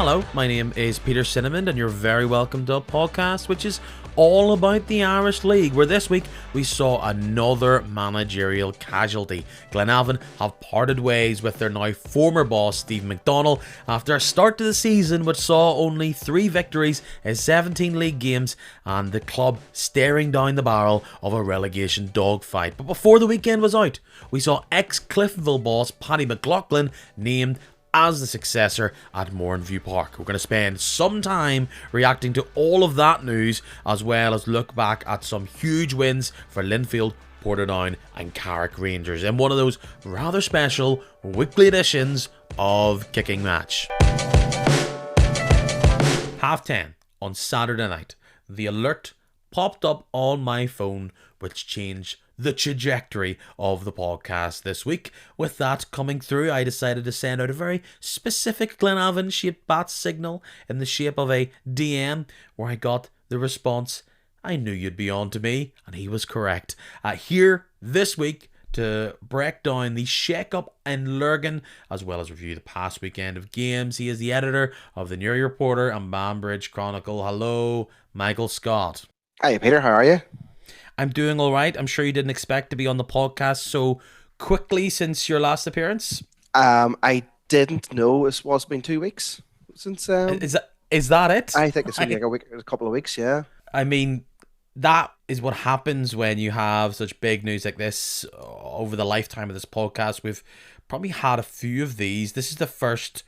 Hello, my name is Peter Cinnamon and you're very welcome to a podcast which is all about the Irish League, where this week we saw another managerial casualty. Glenavon have parted ways with their now former boss Stephen McDonnell after a start to the season which saw only 3 victories in 17 league games and the club staring down the barrel of a relegation dogfight. But before the weekend was out, we saw ex-Cliftonville boss Paddy McLaughlin named as the successor at Mourneview Park. We're going to spend some time reacting to all of that news, as well as look back at some huge wins for Linfield, Portadown and Carrick Rangers in one of those rather special weekly editions of Kicking Match. 10:30 on Saturday night, the alert popped up on my phone which changed the trajectory of the podcast this week. With that coming through, I decided to send out a very specific Glenavon shaped bat signal in the shape of a DM, where I got the response, "I knew you'd be on to me," and he was correct. Here this week to break down the shake-up in Lurgan, as well as review the past weekend of games, he is the editor of the Newry Reporter and Banbridge Chronicle. Hello, Michael Scott. Hi Peter, how are you? I'm doing all right. I'm sure you didn't expect to be on the podcast so quickly since your last appearance. I didn't know it's been 2 weeks since. Is that it? I think it's been like a couple of weeks. Yeah. I mean, that is what happens when you have such big news like this over the lifetime of this podcast. We've probably had a few of these. This is the first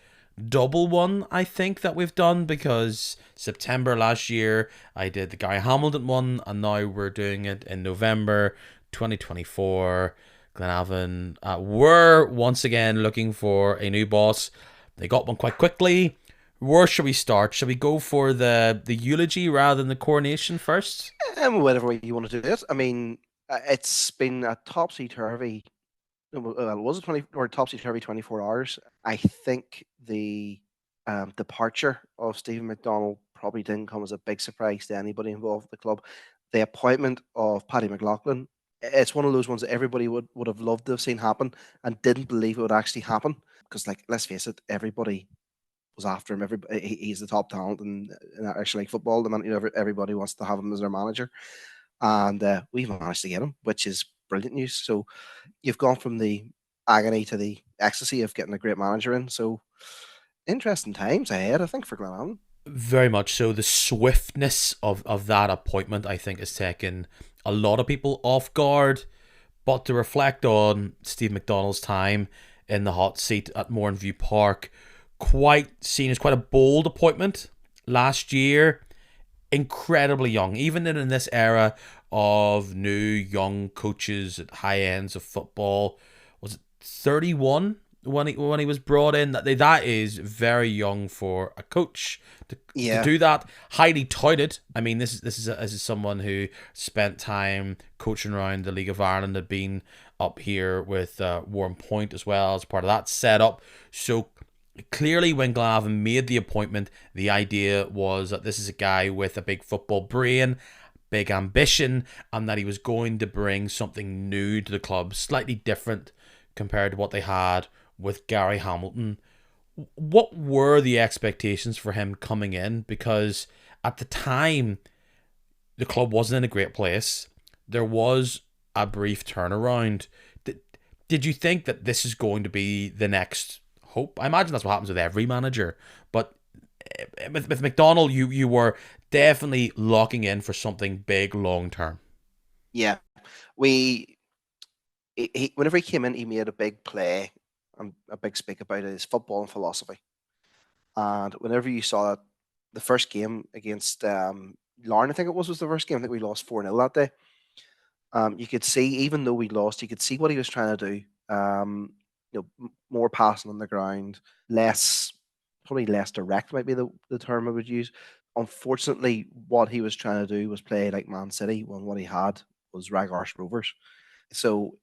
double one I think that we've done, because September last year I did the Gary Hamilton one, and now we're doing it in November 2024. Glenavon were once again looking for a new boss. They got one quite quickly. Where should we start? Should we go for the eulogy rather than the coronation first? Whatever way you want to do it. I mean, it's been a topsy-turvy. Well, it was a topsy-turvy 24 hours. I think the departure of Stephen McDonnell probably didn't come as a big surprise to anybody involved with the club. The appointment of Paddy McLaughlin, it's one of those ones that everybody would have loved to have seen happen and didn't believe it would actually happen. Because, like, let's face it, everybody was after him. He's the top talent in Irish League football. Everybody wants to have him as their manager. And we've managed to get him, which is brilliant news. So you've gone from the agony to the ecstasy of getting a great manager in. So interesting times ahead, I think, for Glenavon. Very much so. The swiftness of that appointment, I think, has taken a lot of people off guard. But to reflect on Steve McDonnell's time in the hot seat at Mourneview Park, seen as quite a bold appointment last year. Incredibly young, even in this era of new young coaches at high ends of football. Was it 31 when he was brought in? That is very young for a coach to do that. Highly touted. I mean, this is someone who spent time coaching around the League of Ireland, had been up here with Warren Point as well as part of that setup. So clearly, when Glenavon made the appointment, the idea was that this is a guy with a big football brain, big ambition, and that he was going to bring something new to the club, slightly different compared to what they had with Gary Hamilton. What were the expectations for him coming in? Because at the time, the club wasn't in a great place. There was a brief turnaround. Did you think that this is going to be the next hope? I imagine that's what happens with every manager, but with McDonnell, you were definitely locking in for something big long term. Yeah, whenever he came in, he made a big play and a big speak about his football and philosophy. And whenever you saw the first game against Larne, I think it was the first game. I think we lost 4-0 that day. You could see, even though we lost, you could see what he was trying to do. More passing on the ground, probably less direct might be the term I would use. Unfortunately, what he was trying to do was play like Man City when what he had was Ragharsh Rovers. So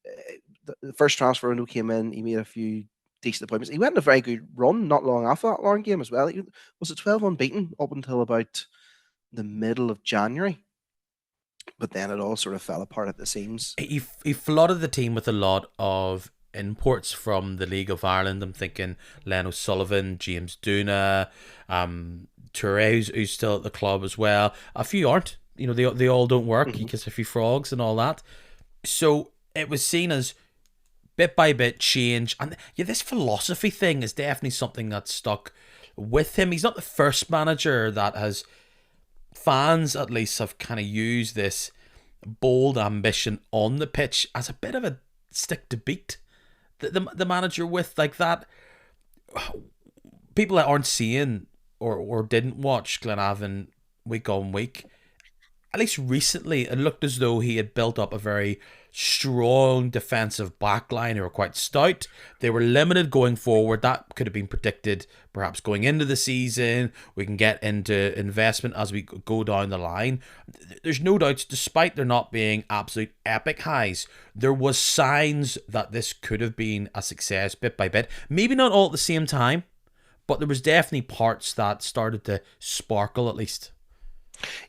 the first transfer window came in, he made a few decent appointments. He went on a very good run not long after that Larne game as well. He was 12 unbeaten up until about the middle of January. But then it all sort of fell apart at the seams. He flooded the team with a lot of imports from the League of Ireland. I'm thinking Len O'Sullivan, James Duna, Toure, who's still at the club as well. A few aren't. They all don't work. You kiss a few frogs and all that. So it was seen as bit by bit change. And yeah, this philosophy thing is definitely something that's stuck with him. He's not the first manager that has, fans at least have kind of used this bold ambition on the pitch as a bit of a stick to beat the manager with, like that. People that aren't seeing or didn't watch Glenavon week on week, at least recently, it looked as though he had built up a very strong defensive backline. They were quite stout. They were limited going forward. That could have been predicted perhaps going into the season. We can get into investment as we go down the line. There's no doubt, despite there not being absolute epic highs, there was signs that this could have been a success bit by bit. Maybe not all at the same time, but there was definitely parts that started to sparkle at least.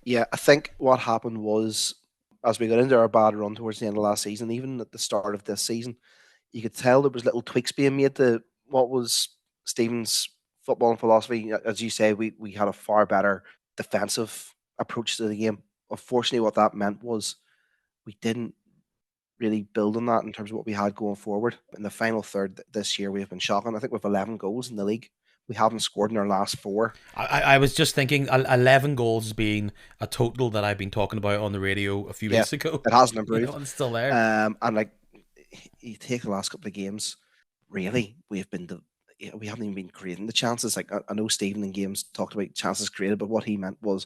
Yeah, I think what happened was, as we got into our bad run towards the end of last season, even at the start of this season, you could tell there was little tweaks being made to what was Stephen's football and philosophy. As you say, we had a far better defensive approach to the game. Unfortunately, what that meant was we didn't really build on that in terms of what we had going forward. In the final third this year, we have been shocking. I think we have 11 goals in the league. We haven't scored in our last 4. I was just thinking 11 goals being a total that I've been talking about on the radio a few weeks ago. It hasn't improved. It's still there. And like, you take the last couple of games, really, we haven't even been creating the chances. Like, I know Stephen in games talked about chances created, but what he meant was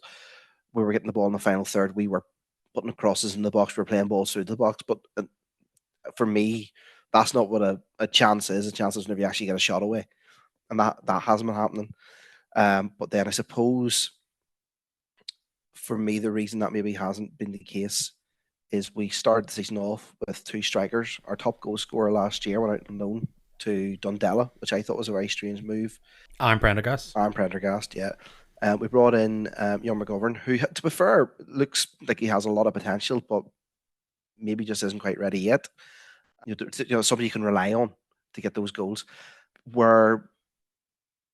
we were getting the ball in the final third, we were putting crosses in the box, we were playing balls through the box. But for me, that's not what a chance is. A chance is whenever you actually get a shot away. And that hasn't been happening. But then I suppose for me, the reason that maybe hasn't been the case is we started the season off with 2 strikers. Our top goal scorer last year went out on loan to Dundela, which I thought was a very strange move. Aaron Prendergast, yeah. We brought in young McGovern, who, to be fair, looks like he has a lot of potential, but maybe just isn't quite ready yet. Somebody you can rely on to get those goals. Where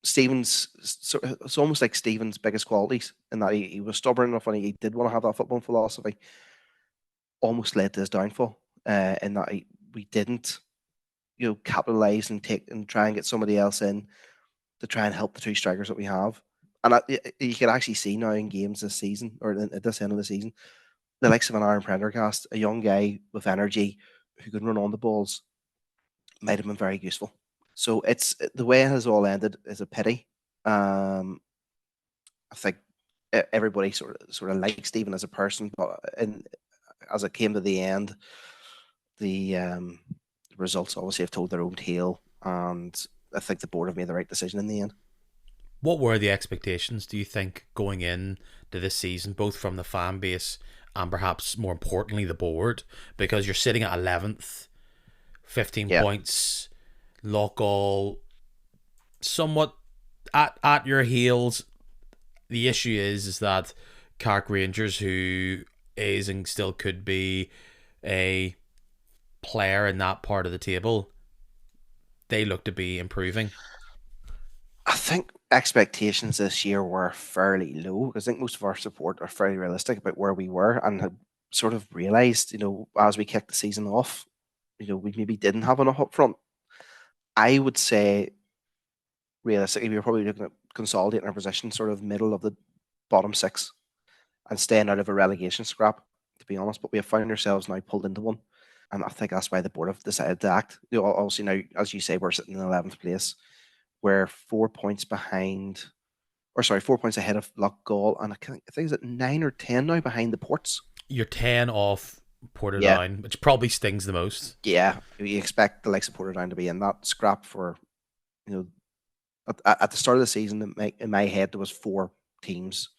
it's almost like Stephen's biggest qualities in that he was stubborn enough and he did want to have that football philosophy, almost led to his downfall in that we didn't capitalise and try and get somebody else in to try and help the 2 strikers that we have. And you can actually see now in games this season, or at this end of the season, the likes of an Aaron Prendergast, a young guy with energy who can run on the balls, might have been very useful. So it's the way it has all ended is a pity. I think everybody sort of likes Stephen as a person, but as it came to the end, the results obviously have told their own tale, and I think the board have made the right decision in the end. What were the expectations, do you think, going in to this season, both from the fan base and perhaps more importantly the board? Because you're sitting at 11th, 15 points. Local, somewhat at your heels. The issue is that Carrick Rangers, who is and still could be a player in that part of the table, they look to be improving. I think expectations this year were fairly low, because I think most of our support are fairly realistic about where we were and had sort of realised, as we kicked the season off, we maybe didn't have enough up front. I would say, realistically, we were probably looking at consolidating our position sort of middle of the bottom 6 and staying out of a relegation scrap, to be honest. But we have found ourselves now pulled into one. And I think that's why the board have decided to act. Obviously now, as you say, we're sitting in 11th place. We're 4 points behind, 4 points ahead of Loughgall. And I think it's at 9 or 10 now behind the Ports. You're 10 off Portadown, which probably stings the most. Yeah, you expect the likes of Portadown to be in that scrap for, at the start of the season, in my head, there was 4 teams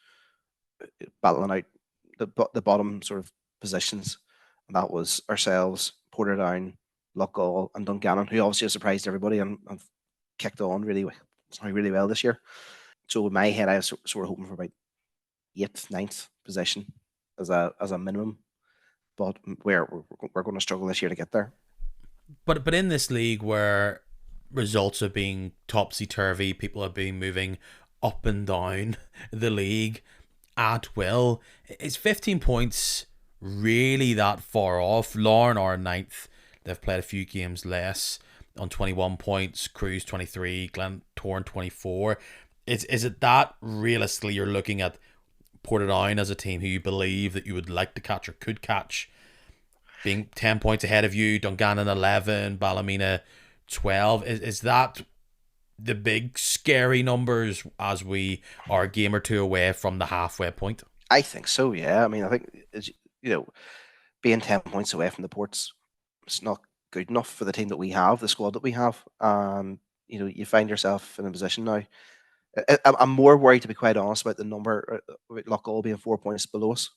battling out the bottom sort of positions, and that was ourselves, Portadown, Loughgall, and Dungannon, who obviously have surprised everybody and kicked on really well this year. So in my head, I was sort of hoping for about 8th, 9th position as a minimum. But we're going to struggle this year to get there. But in this league where results are being topsy turvy, people are being moving up and down the league at will. Is 15 points really that far off? Larne are ninth. They've played a few games less on 21 points. Crews 23. Glentoran 24. Is it that realistically you're looking at Portadown as a team who you believe that you would like to catch or could catch being 10 points ahead of you, Dungannon 11, Ballymena 12? Is that the big scary numbers as we are a game or two away from the halfway point? I think so. Yeah. I mean, I think you know, being 10 points away from the ports, it's not good enough for the team that we have, the squad that we have. You find yourself in a position now. I'm more worried, to be quite honest, about the number, about Loughgall being 4 points below us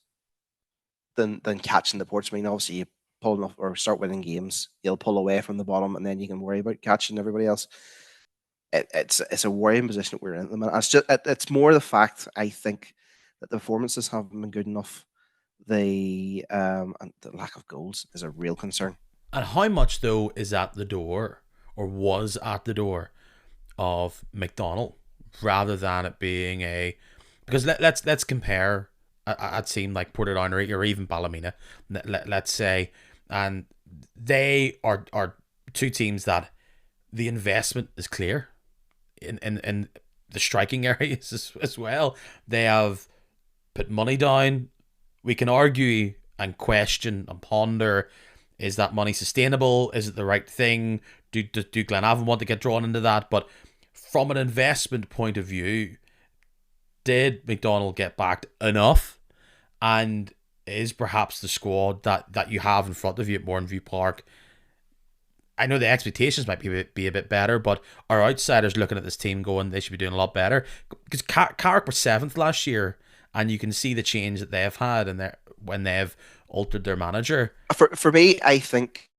than catching the ports. I mean, obviously, you pull enough or start winning games, you'll pull away from the bottom, and then you can worry about catching everybody else. It's a worrying position that we're in at the minute. It's more the fact, I think, that the performances haven't been good enough. And the lack of goals is a real concern. And how much, though, is at the door or was at the door of McDonnell rather than it being a. Because let's compare a team like Portadown or even Ballymena, let's say, and they are two teams that the investment is clear in the striking areas as well. They have put money down. We can argue and question and ponder, is that money sustainable? Is it the right thing? Do Glenavon want to get drawn into that? But from an investment point of view, did McDonnell get backed enough? And is perhaps the squad that you have in front of you at Mourneview Park, I know the expectations might be a bit better, but are outsiders looking at this team going, they should be doing a lot better? Because Carrick were 7th last year, and you can see the change that they've had and when they've altered their manager. For me, I think,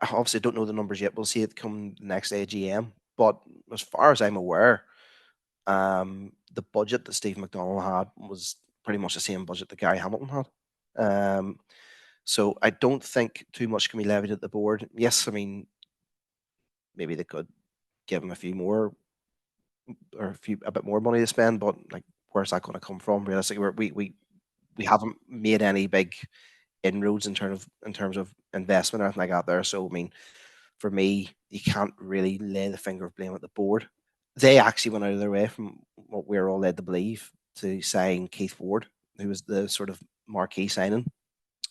obviously, I don't know the numbers yet. We'll see it come the next AGM. But as far as I'm aware, the budget that Stephen McDonnell had was pretty much the same budget that Gary Hamilton had. So I don't think too much can be levied at the board. Yes, I mean, maybe they could give him a few more or a bit more money to spend, but like, where's that going to come from? Realistically, we haven't made any big inroads in terms of investment or anything like that there. So I mean, for me, you can't really lay the finger of blame at the board. They actually went out of their way, from what we were all led to believe, to sign Keith Ward, who was the sort of marquee signing.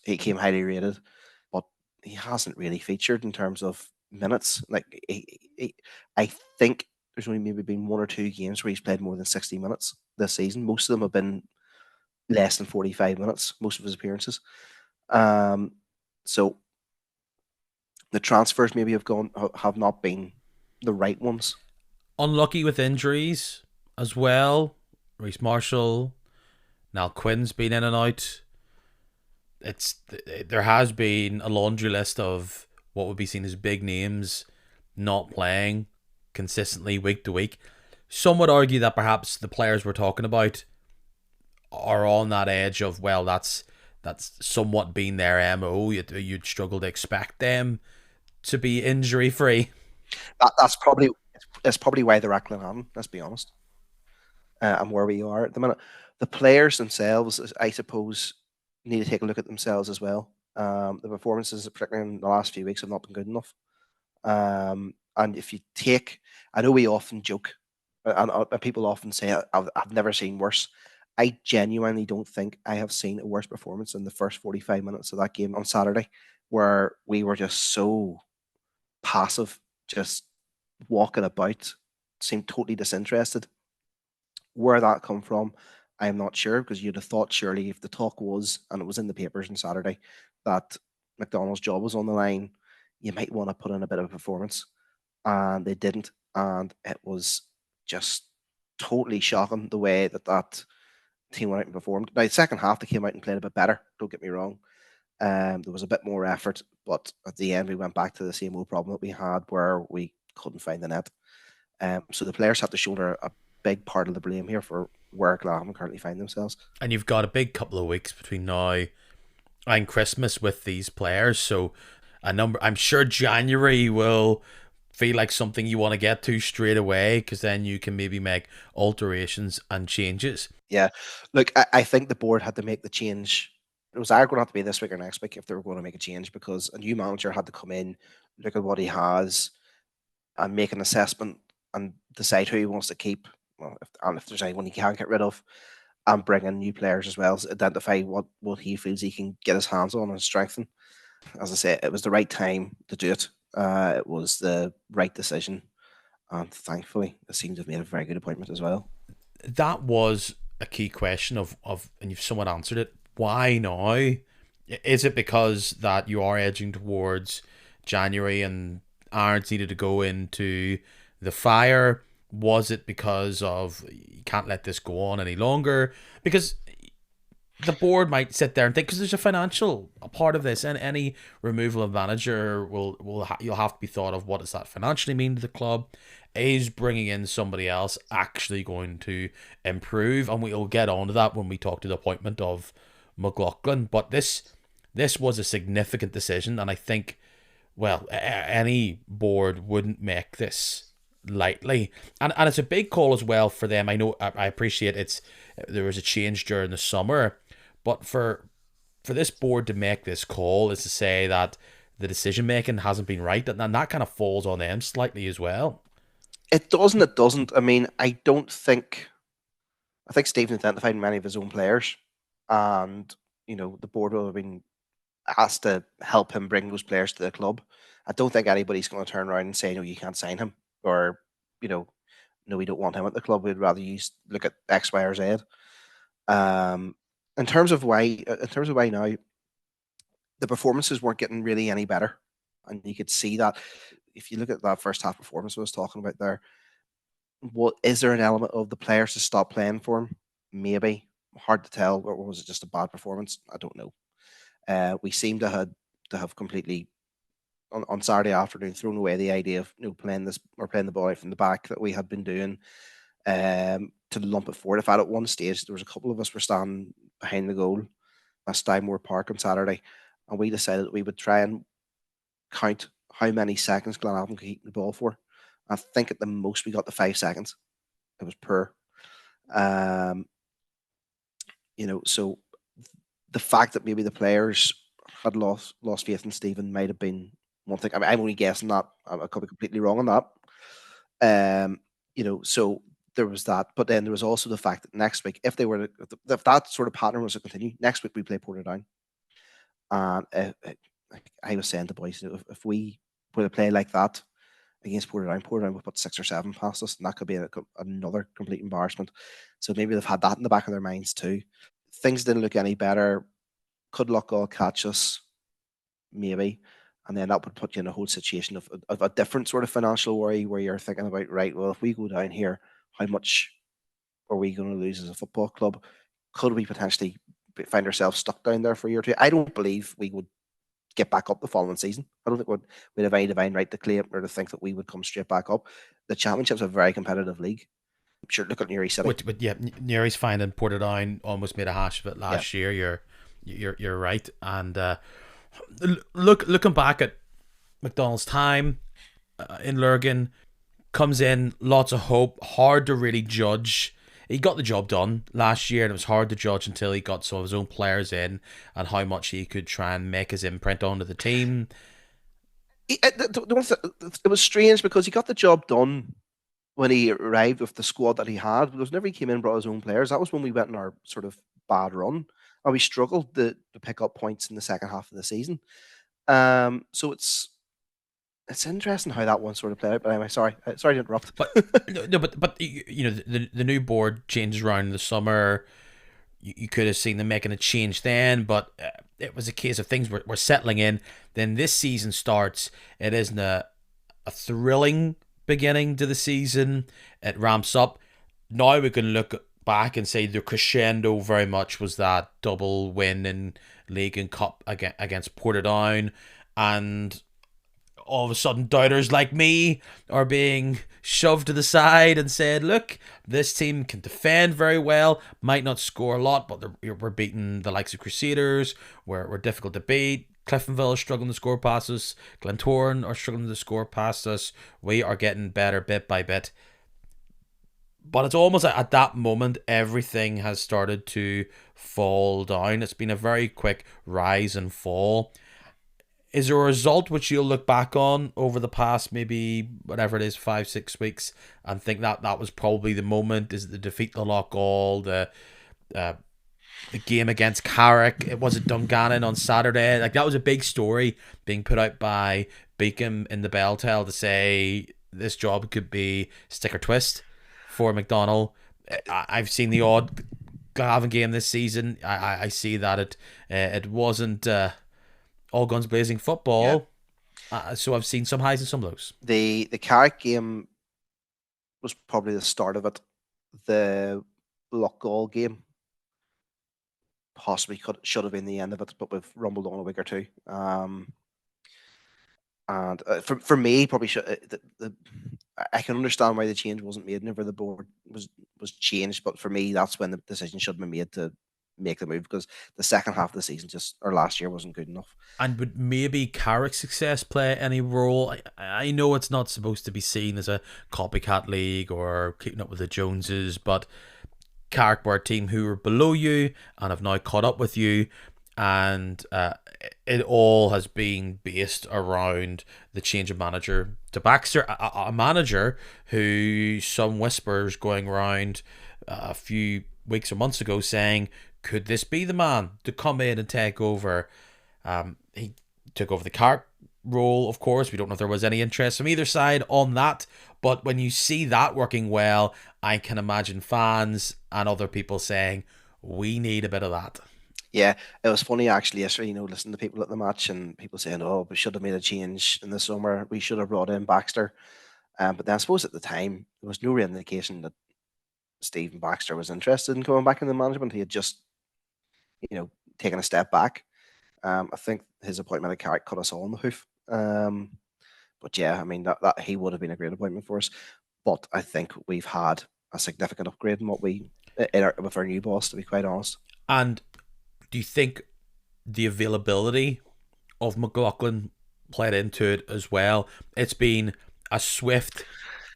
He came highly rated, but he hasn't really featured in terms of minutes. Like, I think there's only maybe been one or two games where he's played more than 60 minutes this season. Most of them have been less than 45 minutes, most of his appearances. So the transfers maybe have not been the right ones. Unlucky with injuries as well. Reece Marshall, Niall Quinn's been in and out. There has been a laundry list of what would be seen as big names not playing consistently week to week. Some would argue that perhaps the players we're talking about are on that edge of, well, that's somewhat been their MO. You'd struggle to expect them to be injury free. That's probably why they're at Glenavon, let's be honest, and where we are at the minute. The players themselves, I suppose, need to take a look at themselves as well. The performances, particularly in the last few weeks, have not been good enough. And if you take, I know we often joke, and people often say, I've never seen worse. I genuinely don't think I have seen a worse performance in the first 45 minutes of that game on Saturday, where we were just so passive, just walking about, seemed totally disinterested. Where that come from, I'm not sure, because you'd have thought surely, if the talk was, and it was in the papers on Saturday, that McDonnell's job was on the line, you might want to put in a bit of a performance. And they didn't. And it was just totally shocking the way that team went out and performed. Now, the second half, they came out and played a bit better, don't get me wrong. There was a bit more effort, but at the end, we went back to the same old problem that we had, where we couldn't find the net. So the players have to shoulder a big part of the blame here for where Glenavon currently find themselves. And you've got a big couple of weeks between now and Christmas with these players, so a number. I'm sure January will feel like something you want to get to straight away, because then you can maybe make alterations and changes. Yeah, look, I think the board had to make the change. It was either going to have to be this week or next week if they were going to make a change, because a new manager had to come in, look at what he has, and make an assessment and decide who he wants to keep. Well, if there's anyone he can't get rid of, and bring in new players as well, so identify what he feels he can get his hands on and strengthen. As I say, it was the right time to do it. It was the right decision, and thankfully, it seems to have made a very good appointment as well. That was a key question of and you've somewhat answered it. Why now? Is it because that you are edging towards January and irons needed to go into the fire? Was it because of you can't let this go on any longer? Because the board might sit there and think, because there's a financial part of this, and any removal of manager you'll have to be thought of, what does that financially mean to the club? Is bringing in somebody else actually going to improve? And we'll get on to that when we talk to the appointment of McLaughlin. But this was a significant decision, and I think, well, any board wouldn't make this lightly, and it's a big call as well for them. I know, I appreciate there was a change during the summer, but for this board to make this call is to say that the decision making hasn't been right, and that kind of falls on them slightly as well. It doesn't. It doesn't. I mean, I don't think. I think Stephen identified many of his own players, and the board will have been asked to help him bring those players to the club. I don't think anybody's going to turn around and say, no, you can't sign him, or no, we don't want him at the club. We'd rather you look at X, Y, or Z. Um, in terms of why now, the performances weren't getting really any better, and you could see that if you look at that first half performance I was talking about there. What is there an element of the players to stop playing for him? Maybe, hard to tell, or was it just a bad performance? I don't know. We seem to have completely on Saturday afternoon thrown away the idea of playing this or playing the ball out from the back that we had been doing, to lump it forward. If at one stage there was a couple of us were standing behind the goal at Stymore Park on Saturday, and we decided that we would try and count how many seconds Glenavon could keep the ball for. I think at the most we got to 5 seconds. It was poor. Um, so the fact that maybe the players had lost faith in Stephen might have been one thing. I mean, I'm only guessing that. I could be completely wrong on that. So there was that. But then there was also the fact that next week, if that sort of pattern was to continue, next week we play Portadown. And I was saying to boys, if we were to play like that against Portadown would put 6 or 7 past us, and that could be another complete embarrassment. So maybe they've had that in the back of their minds too. Things didn't look any better. Could luck all catch us? Maybe. And then that would put you in a whole situation of a different sort of financial worry, where you're thinking about, right, well, if we go down here, how much are we going to lose as a football club? Could we potentially find ourselves stuck down there for a year or two? I don't believe we would get back up the following season. I don't think we'd have any divine right to claim or to think that we would come straight back up. The Championship's a very competitive league. Sure, look at Newry City. But yeah, Newry's fine, and Portadown almost made a hash of it last year. You're right. And looking back at McDonnell's time in Lurgan, comes in, lots of hope, hard to really judge. He got the job done last year, and it was hard to judge until he got some of his own players in and how much he could try and make his imprint onto the team. It was strange because he got the job done when he arrived with the squad that he had. Because whenever he came in and brought his own players, that was when we went in our sort of bad run, and we struggled to pick up points in the second half of the season. So it's interesting how that one sort of played out. But anyway, sorry to interrupt. But but the new board changes around in the summer. You could have seen them making a change then, but it was a case of things were settling in. Then this season starts. It isn't a thrilling beginning to the season. It ramps up. Now we can look back and say the crescendo very much was that double win in League and Cup against Portadown, and all of a sudden doubters like me are being shoved to the side and said, look, this team can defend very well, might not score a lot, but we're beating the likes of Crusaders, we're difficult to beat, Cliftonville is struggling to score past us. Glentoran are struggling to score past us. We are getting better bit by bit. But it's almost like at that moment, everything has started to fall down. It's been a very quick rise and fall. Is there a result which you'll look back on over the past maybe whatever it is 5-6 weeks and think that that was probably the moment? Is it the defeat to Loughgall, uh, the game against Carrick? It was it Dungannon on Saturday. Like that was a big story being put out by Beacon in the Belltell to say this job could be stick or twist for McDonnell. I've seen the odd Glenavon game this season. I see that it wasn't all guns blazing football. Yeah. So I've seen some highs and some lows. The Carrick game was probably the start of it. The Loughgall game possibly should have been the end of it, but we've rumbled on a week or two. And for me, probably should. I can understand why the change wasn't made whenever the board was changed, but for me, that's when the decision should have been made to make the move, because the second half of the season or last year wasn't good enough. And would maybe Carrick's success play any role? I know it's not supposed to be seen as a copycat league or keeping up with the Joneses, but Carrick were a team who were below you and have now caught up with you, and it all has been based around the change of manager to Baxter, a manager who some whispers going around a few weeks or months ago saying, could this be the man to come in and take over? He took over the Carrick role, of course. We don't know if there was any interest from either side on that, but when you see that working well, I can imagine fans and other people saying, we need a bit of that. Yeah, it was funny actually yesterday, listening to people at the match and people saying, oh, we should have made a change in the summer. We should have brought in Baxter. But then I suppose at the time, there was no real indication that Stephen Baxter was interested in coming back in the management. He had just, taken a step back. I think his appointment at Carrick cut us all in the hoof. But yeah, I mean, that he would have been a great appointment for us. But I think we've had a significant upgrade in with our new boss, to be quite honest. And do you think the availability of McLaughlin played into it as well? It's been a swift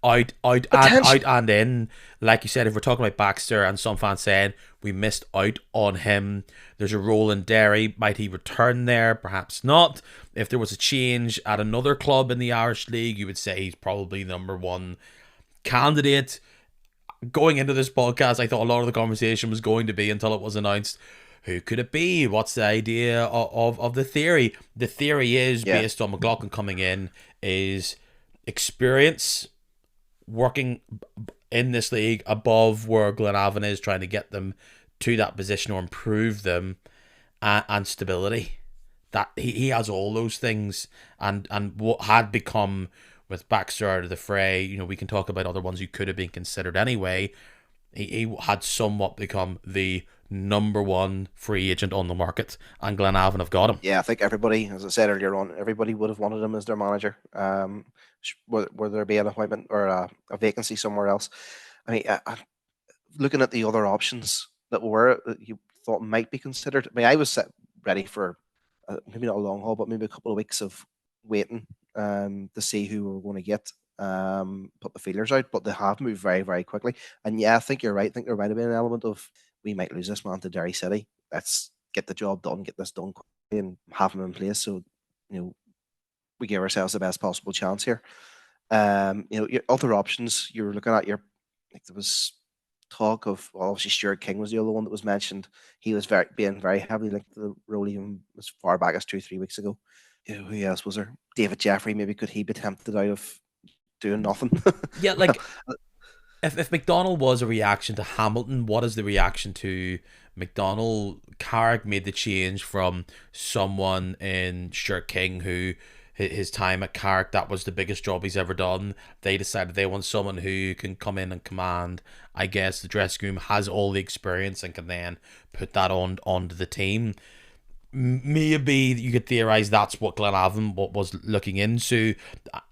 out and in. Like you said, if we're talking about Baxter and some fans saying we missed out on him, there's a role in Derry. Might he return there? Perhaps not. If there was a change at another club in the Irish League, you would say he's probably number one candidate. Going into this podcast, I thought a lot of the conversation was going to be, until it was announced, who could it be? What's the idea of the theory? The theory is, based on McLaughlin coming in, is experience working in this league above where Glenavon is, trying to get them to that position or improve them, and stability. That he has all those things, and what had become, with Baxter out of the fray, we can talk about other ones who could have been considered anyway. He had somewhat become the number one free agent on the market, and Glenavon have got him. Yeah, I think everybody, as I said earlier on, everybody would have wanted him as their manager. Were there be an appointment or a vacancy somewhere else? I mean, looking at the other options that you thought might be considered. I mean, I was ready for maybe not a long haul, but maybe a couple of weeks of waiting to see who we were going to get. Put the feelers out, but they have moved very, very quickly. And yeah, I think you're right. I think there might have been an element of, we might lose this man to Derry City. Let's get the job done, get this done quickly, and have him in place. So, we give ourselves the best possible chance here. Your other options you're looking at, there was talk of, obviously Stuart King was the other one that was mentioned. He was being very heavily linked to the role even as far back as 2-3 weeks ago. Who else was there? David Jeffrey, maybe could he be tempted out of doing nothing? Yeah, like if McDonnell was a reaction to Hamilton, what is the reaction to McDonnell? Carrick made the change from someone in Stuart King, who his time at Carrick, that was the biggest job he's ever done. They decided they want someone who can come in and command, I guess, the dressing room, has all the experience, and can then put that onto the team. Maybe you could theorize that's what Glenavon was looking into.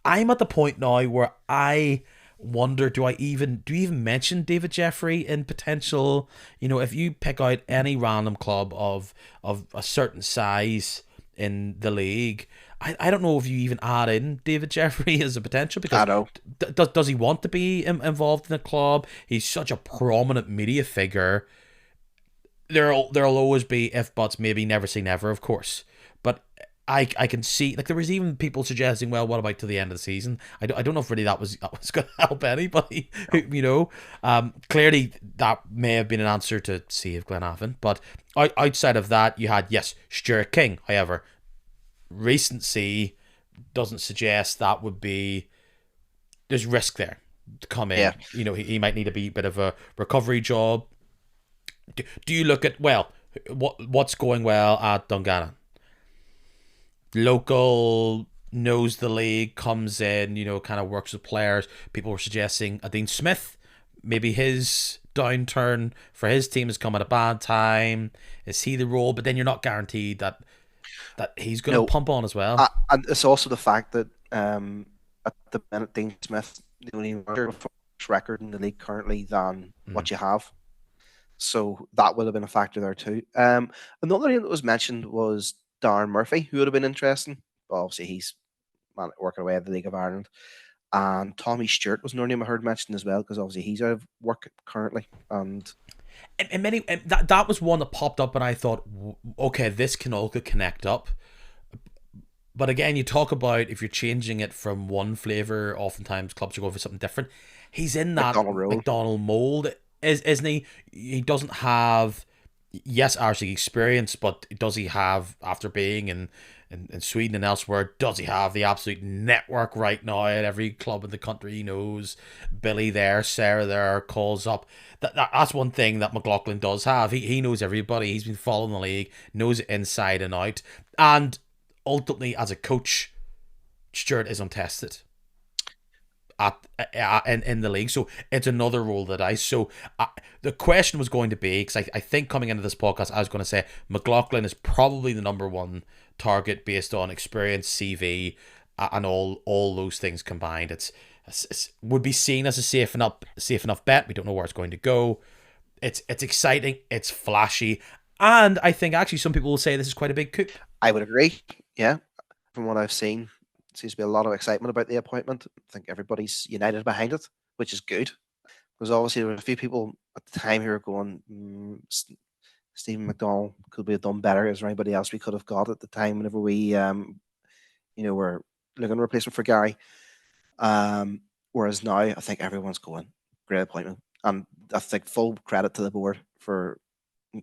I'm at the point now where I wonder, do you even mention David Jeffrey in potential? If you pick out any random club of a certain size in the league. I don't know if you even add in David Jeffrey as a potential, because I know. does he want to be involved in the club? He's such a prominent media figure. There'll always be if buts, maybe never say never, of course. But I can see, like, there was even people suggesting, well, what about to the end of the season? I don't know if really that was going to help anybody. Clearly that may have been an answer to save Glenavon, but outside of that, you had, yes, Stuart King. However, recency doesn't suggest that would be. There's risk there to come in. Yeah. He might need a bit of a recovery job. Do you look at, well, what's going well at Dungannon? Local, knows the league, comes in, kind of works with players. People were suggesting a Dean Smith. Maybe his downturn for his team has come at a bad time. Is he the role? But then you're not guaranteed that he's going to pump on as well. And it's also the fact that at the minute, Dean Smith, the only record in the league currently than what you have. So that would have been a factor there too. Another name that was mentioned was Darren Murphy, who would have been interesting. Well, obviously, he's working away at the League of Ireland. And Tommy Stewart was another name I heard mentioned as well, because obviously he's out of work currently. And that was one that popped up, and I thought, okay, this can all connect up. But again, you talk about if you're changing it from one flavour, oftentimes clubs are going for something different. He's in that McDonnell mould, isn't he? He doesn't have, yes, RC experience, but does he have, after being in Sweden and elsewhere, does he have the absolute network right now at every club in the country? He knows Billy there, Sarah there, calls up. That's one thing that McLaughlin does have. He knows everybody. He's been following the league, knows it inside and out. And ultimately, as a coach, Stuart is untested in the league, so it's another roll of the dice. So the question was going to be, because I think coming into this podcast, I was going to say McLaughlin is probably the number one target based on experience, CV, and all those things combined. It's would be seen as a safe enough bet. We don't know where it's going to go. It's exciting, it's flashy, and I think actually some people will say this is quite a big coup. I would agree. Yeah, from what I've seen, seems to be a lot of excitement about the appointment. I think everybody's united behind it, which is good. Because obviously there were a few people at the time who were going, Stephen McDonnell could be done better. Is there anybody else we could have got at the time whenever we, were looking at a replacement for Gary? Whereas now I think everyone's going, great appointment. And I think full credit to the board for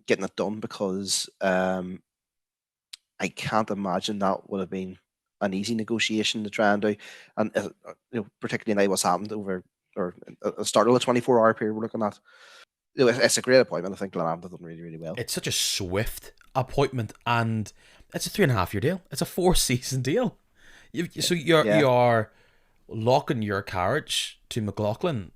getting it done, because I can't imagine that would have been an easy negotiation to try and do, and particularly now what's happened over or the start of the 24-hour period we're looking at. It's a great appointment. I think Glenavon done really, really well. It's such a swift appointment, and it's a 3.5-year deal. It's a 4-season deal. You are locking your carriage to McLaughlin.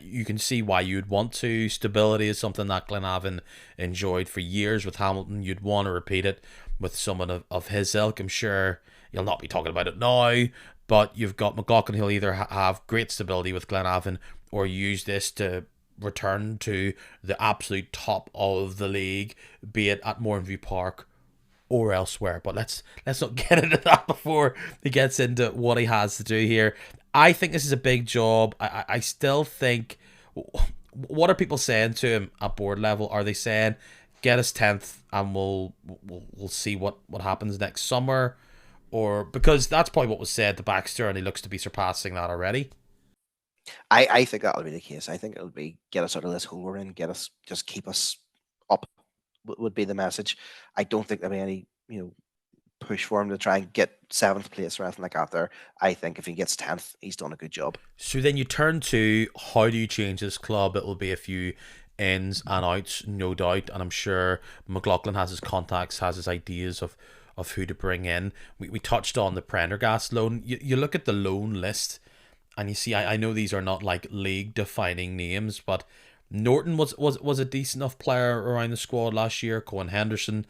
You can see why you'd want to. Stability is something that Glenavon enjoyed for years with Hamilton. You'd want to repeat it with someone of his ilk. I'm sure you'll not be talking about it now, but you've got McLaughlin who'll either have great stability with Glenavon or use this to return to the absolute top of the league, be it at Mourneview Park or elsewhere. But let's not get into that before he gets into what he has to do here. I think this is a big job. I still think, what are people saying to him at board level? Are they saying, get us 10th and we'll see what happens next summer? Or, because that's probably what was said to Baxter, and he looks to be surpassing that already. I think that'll be the case. I think it'll be, get us out of this hole we're in, just keep us up would be the message. I don't think there'll be any, push for him to try and get 7th place or anything like that there. I think if he gets 10th, he's done a good job. So then you turn to, how do you change this club? It will be a few ins and outs, no doubt, and I'm sure McLaughlin has his contacts, has his ideas of who to bring in. We touched on the Prendergast loan. You look at the loan list and you see, I know these are not like league defining names, but Norton was a decent enough player around the squad last year. Cohen Henderson.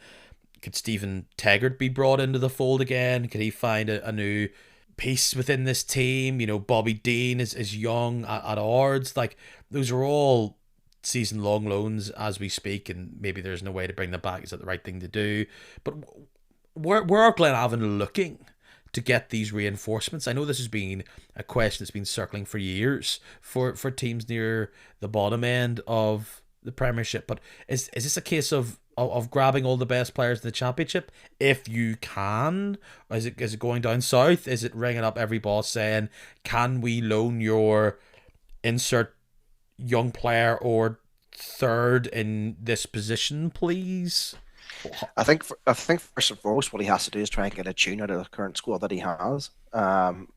Could Stephen Taggart be brought into the fold again? Could he find a new piece within this team? Bobby Dean is young at Ards. Like, those are all season-long loans as we speak, and maybe there's no way to bring them back. Is that the right thing to do? But where are Glenavon looking to get these reinforcements? I know this has been a question that's been circling for years for teams near the bottom end of the Premiership, but is this a case of grabbing all the best players in the Championship if you can, or is it going down south? Is it ringing up every boss saying, can we loan your insert young player or third in this position, please? I think first and foremost, what he has to do is try and get a tune out of the current squad that he has. And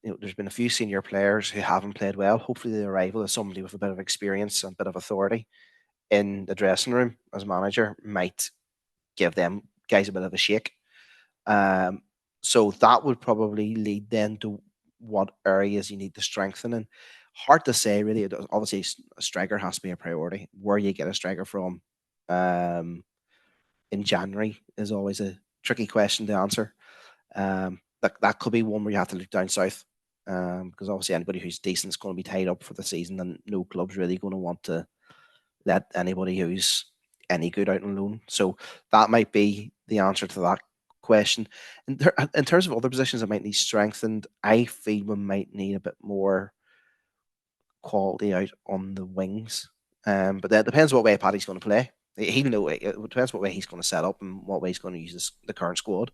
there's been a few senior players who haven't played well. Hopefully, the arrival of somebody with a bit of experience and a bit of authority in the dressing room as manager might give them guys a bit of a shake. So that would probably lead then to what areas you need to strengthen in. Hard to say, really. Obviously, a striker has to be a priority. Where you get a striker from in January is always a tricky question to answer. That could be one where you have to look down south, because obviously anybody who's decent is going to be tied up for the season, and no club's really going to want to let anybody who's any good out on loan. So that might be the answer to that question. In terms of other positions that might need strengthened, I feel we might need a bit more quality out on the wings. But that depends what way Paddy's going to play. He'll know it depends what way he's going to set up and what way he's going to use the current squad.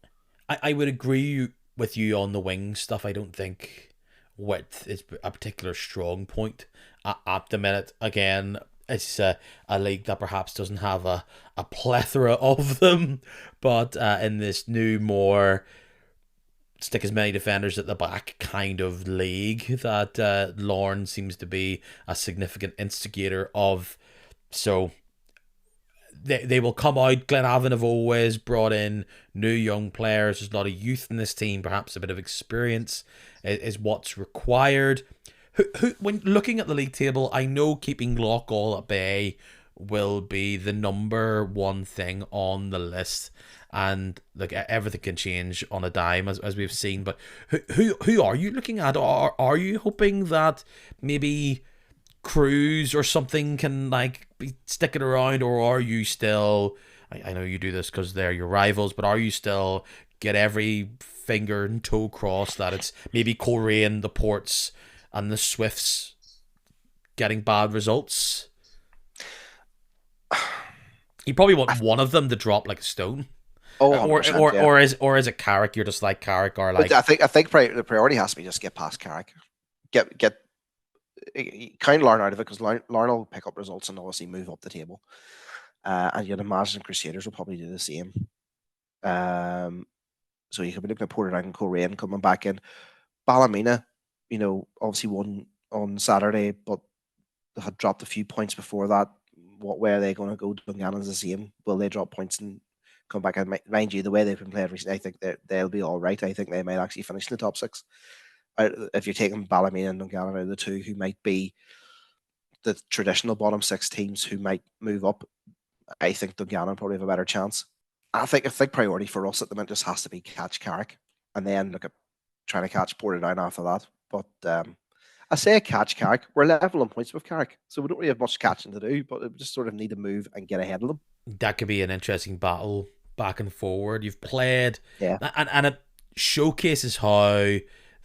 I would agree with you on the wing stuff. I don't think width is a particular strong point at the minute. Again, it's a league that perhaps doesn't have a plethora of them, but in this new, more stick as many defenders at the back kind of league that Larne seems to be a significant instigator of. So they will come out. Glenavon have always brought in new young players. There's a lot of youth in this team. Perhaps a bit of experience is what's required. Who when looking at the league table, I know keeping Loughgall at bay will be the number one thing on the list, and like everything can change on a dime as we've seen. But who are you looking at? Are you hoping that maybe Cruz or something can like be sticking around, or are you still? I know you do this because they're your rivals, but are you still get every finger and toe crossed that it's maybe Coleraine, the Ports, and the Swifts getting bad results? You probably want one of them to drop like a stone. Oh, or is it Carrick? You're just like Carrick, or like I think the priority has to be just get past Carrick, get kind of Larne out of it, because Larne will pick up results and obviously move up the table, and you'd imagine Crusaders will probably do the same. So you could be looking at Portadown and Carrick coming back in. Ballymena, obviously won on Saturday, but they had dropped a few points before that. What way are they going to go? Dungannon's the same. Will they drop points and come back? And mind you, the way they've been playing recently, I think they'll be all right. I think they might actually finish in the top six. If you're taking Ballymena and Dungannon out of the two who might be the traditional bottom six teams who might move up, I think Dungannon probably have a better chance. I think priority for us at the minute just has to be catch Carrick, and then look at trying to catch Portadown after that. But I say catch Carrick. We're level on points with Carrick, so we don't really have much catching to do, but we just sort of need to move and get ahead of them. That could be an interesting battle back and forward. You've played, yeah, and it showcases how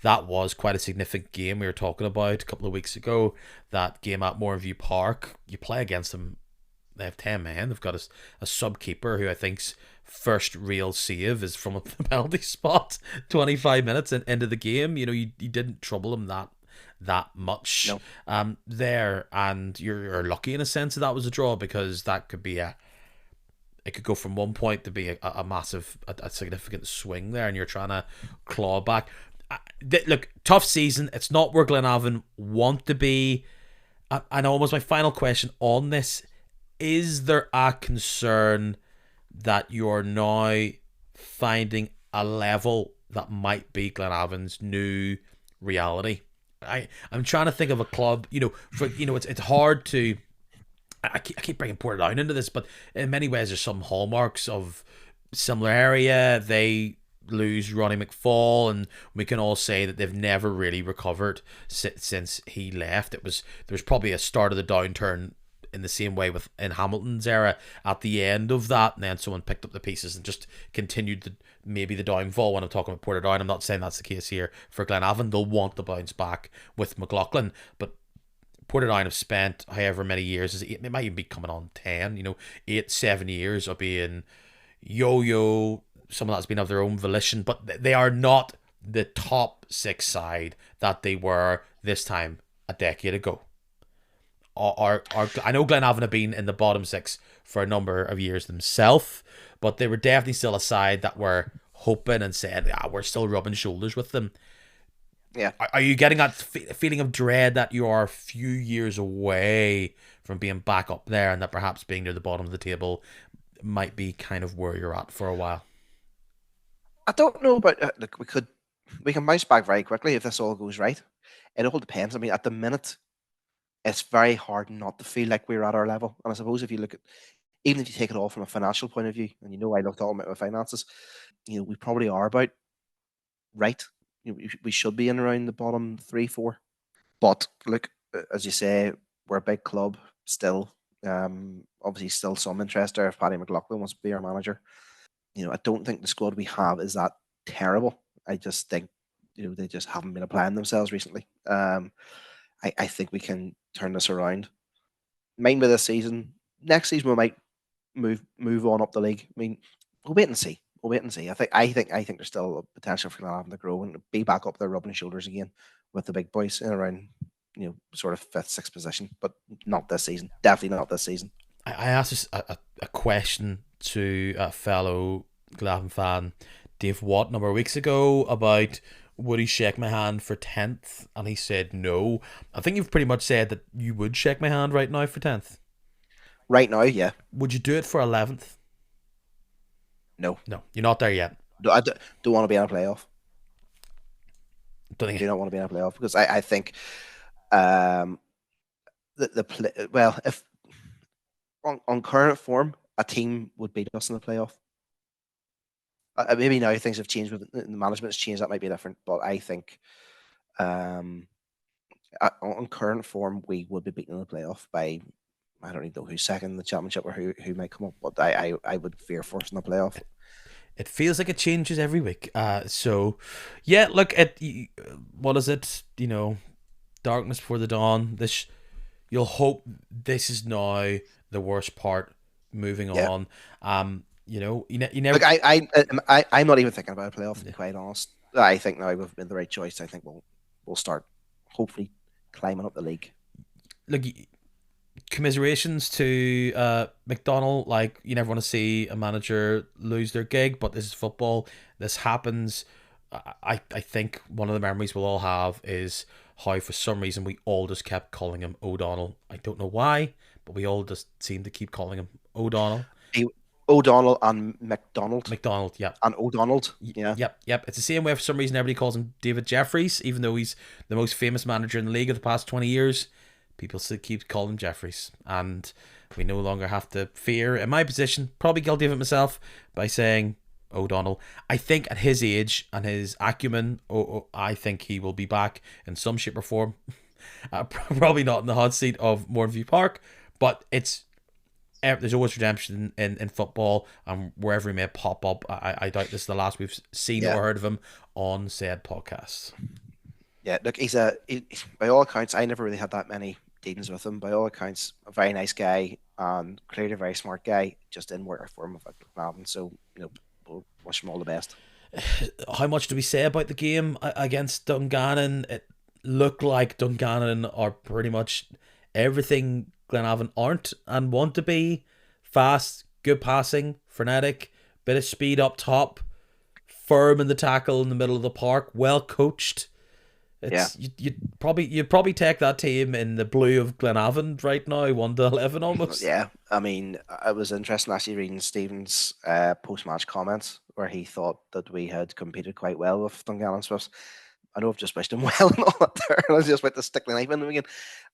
that was quite a significant game we were talking about a couple of weeks ago. That game at Moorview Park, you play against them. They have 10 men. They've got a sub keeper who I think's first real save is from a penalty spot 25 minutes into the game. You didn't trouble them that much. No. There, and you're lucky in a sense that was a draw, because that could be it could go from 1 point to be a massive, a significant swing there, and you're trying to claw back. Look, tough season. It's not where Glenavon want to be. And almost my final question on this: is there a concern that you're now finding a level that might be Glenavon's new reality? I'm trying to think of a club. It's hard to. I keep bringing Portadown into this, but in many ways there's some hallmarks of similar area. They lose Ronnie McFall, and we can all say that they've never really recovered since he left. There was probably a start of the downturn in the same way with in Hamilton's era at the end of that, and then someone picked up the pieces and just continued maybe the downfall. When I'm talking about Portadown, I'm not saying that's the case here for Glenavon. They'll want to bounce back with McLaughlin, but Portadown have spent however many years, it might even be coming on 10, 8, 7 years of being yo-yo. Some of that's been of their own volition, but they are not the top six side that they were this time a decade ago. I know Glenavon have been in the bottom six for a number of years themselves, but they were definitely still a side that were hoping and said, we're still rubbing shoulders with them. Yeah. Are you getting that feeling of dread that you are a few years away from being back up there, and that perhaps being near the bottom of the table might be kind of where you're at for a while? I don't know, but look, we can bounce back very quickly if this all goes right. It all depends. I mean, at the minute, it's very hard not to feel like we're at our level. And I suppose if you look at, even if you take it all from a financial point of view, and I looked all at my finances, we probably are about right. We should be in around the bottom 3, 4. But look, as you say, we're a big club still. Obviously, still some interest there if Paddy McLaughlin wants to be our manager. I don't think the squad we have is that terrible. I just think, they just haven't been applying themselves recently. I think we can turn this around. Mind by this season. Next season we might move on up the league. I mean, we'll wait and see. I think there's still a potential for Glenavon to grow and be back up there rubbing shoulders again with the big boys in around, sort of 5th, 6th position. But not this season. Definitely not this season. I asked a question to a fellow Glenavon fan, Dave Watt, a number of weeks ago about would he shake my hand for 10th, and he said no. I think you've pretty much said that you would shake my hand right now for 10th. Right now, yeah. Would you do it for 11th? No, you're not there yet. I don't want to be in a playoff. Don't think I do not want to be in a playoff because I think if on current form, a team would beat us in the playoff. Maybe now things have changed with the management's changed. That might be different, but I think on current form, we would be beaten in the playoff by, I don't even know who's second in the championship or who might come up, but I would fear first in the playoff. It feels like it changes every week. So, yeah, look at what is it? Darkness before the dawn. You'll hope this is now the worst part. Moving on. You never. Look, I'm not even thinking about a playoff. To be quite honest, I think now we've made the right choice. I think we'll start hopefully climbing up the league. Look, commiserations to McDonnell. Like, you never want to see a manager lose their gig, but this is football. This happens. I think one of the memories we'll all have is how for some reason we all just kept calling him O'Donnell. I don't know why, but we all just seem to keep calling him O'Donnell. O'Donnell and McDonald. Yeah. And O'Donnell. Yeah. Yep. It's the same way for some reason everybody calls him David Jeffries, even though he's the most famous manager in the league of the past 20 years. People still keep calling him Jeffries. And we no longer have to fear, in my position, probably guilty of it myself, by saying O'Donnell. I think at his age and his acumen, I think he will be back in some shape or form. Probably not in the hot seat of Mourneview Park, but there's always redemption in football, and wherever he may pop up, I doubt this is the last we've seen or heard of him on said podcast. Yeah, look, he's by all accounts, I never really had that many dealings with him. By all accounts, a very nice guy and clearly a very smart guy, just in work for him with Glenavon. So, we'll wish him all the best. How much do we say about the game against Dungannon? It looked like Dungannon are pretty much everything Glenavon aren't and want to be. Fast, good passing, frenetic, bit of speed up top, firm in the tackle in the middle of the park, well coached. You'd probably take that team in the blue of Glenavon right now, 1-11 almost. Yeah, I mean, it was interesting actually reading Stephen's post-match comments where he thought that we had competed quite well with Dungannon Swifts. I know I've just wished him well and all that there. I was just about to stick the knife in him again.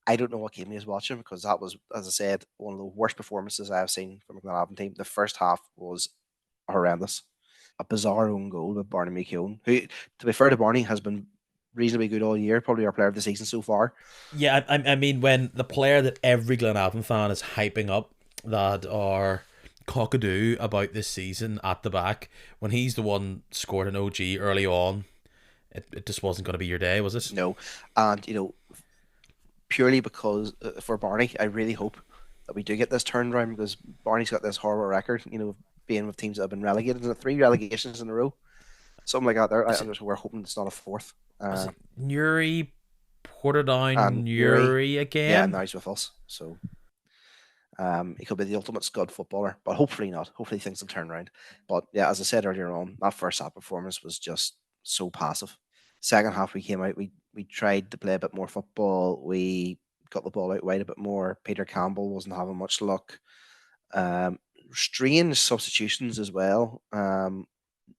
I don't know what game he was watching because that was, as I said, one of the worst performances I have seen from a Glenavon team. The first half was horrendous. A bizarre own goal with Barney McKeown, who, to be fair to Barney, has been reasonably good all year, probably our player of the season so far. Yeah, I mean, when the player that every Glenavon fan is hyping up, that are cockadoo about this season at the back, when he's the one scored an OG early on, it just wasn't going to be your day, was it? No, and purely because for Barney, I really hope that we do get this turned around, because Barney's got this horrible record, being with teams that have been relegated, and 3 relegations in a row, something like that. There, Was it, we're hoping it's not a fourth. was it Newry, Portadown, And Newry, Newry yeah, again? now he's with us, so he could be the ultimate scud footballer, but hopefully not. Hopefully things will turn around. But yeah, as I said earlier on, that first half performance was just so passive. Second half, we came out, we tried to play a bit more football. We got the ball out wide a bit more. Peter Campbell wasn't having much luck. Strange substitutions as well.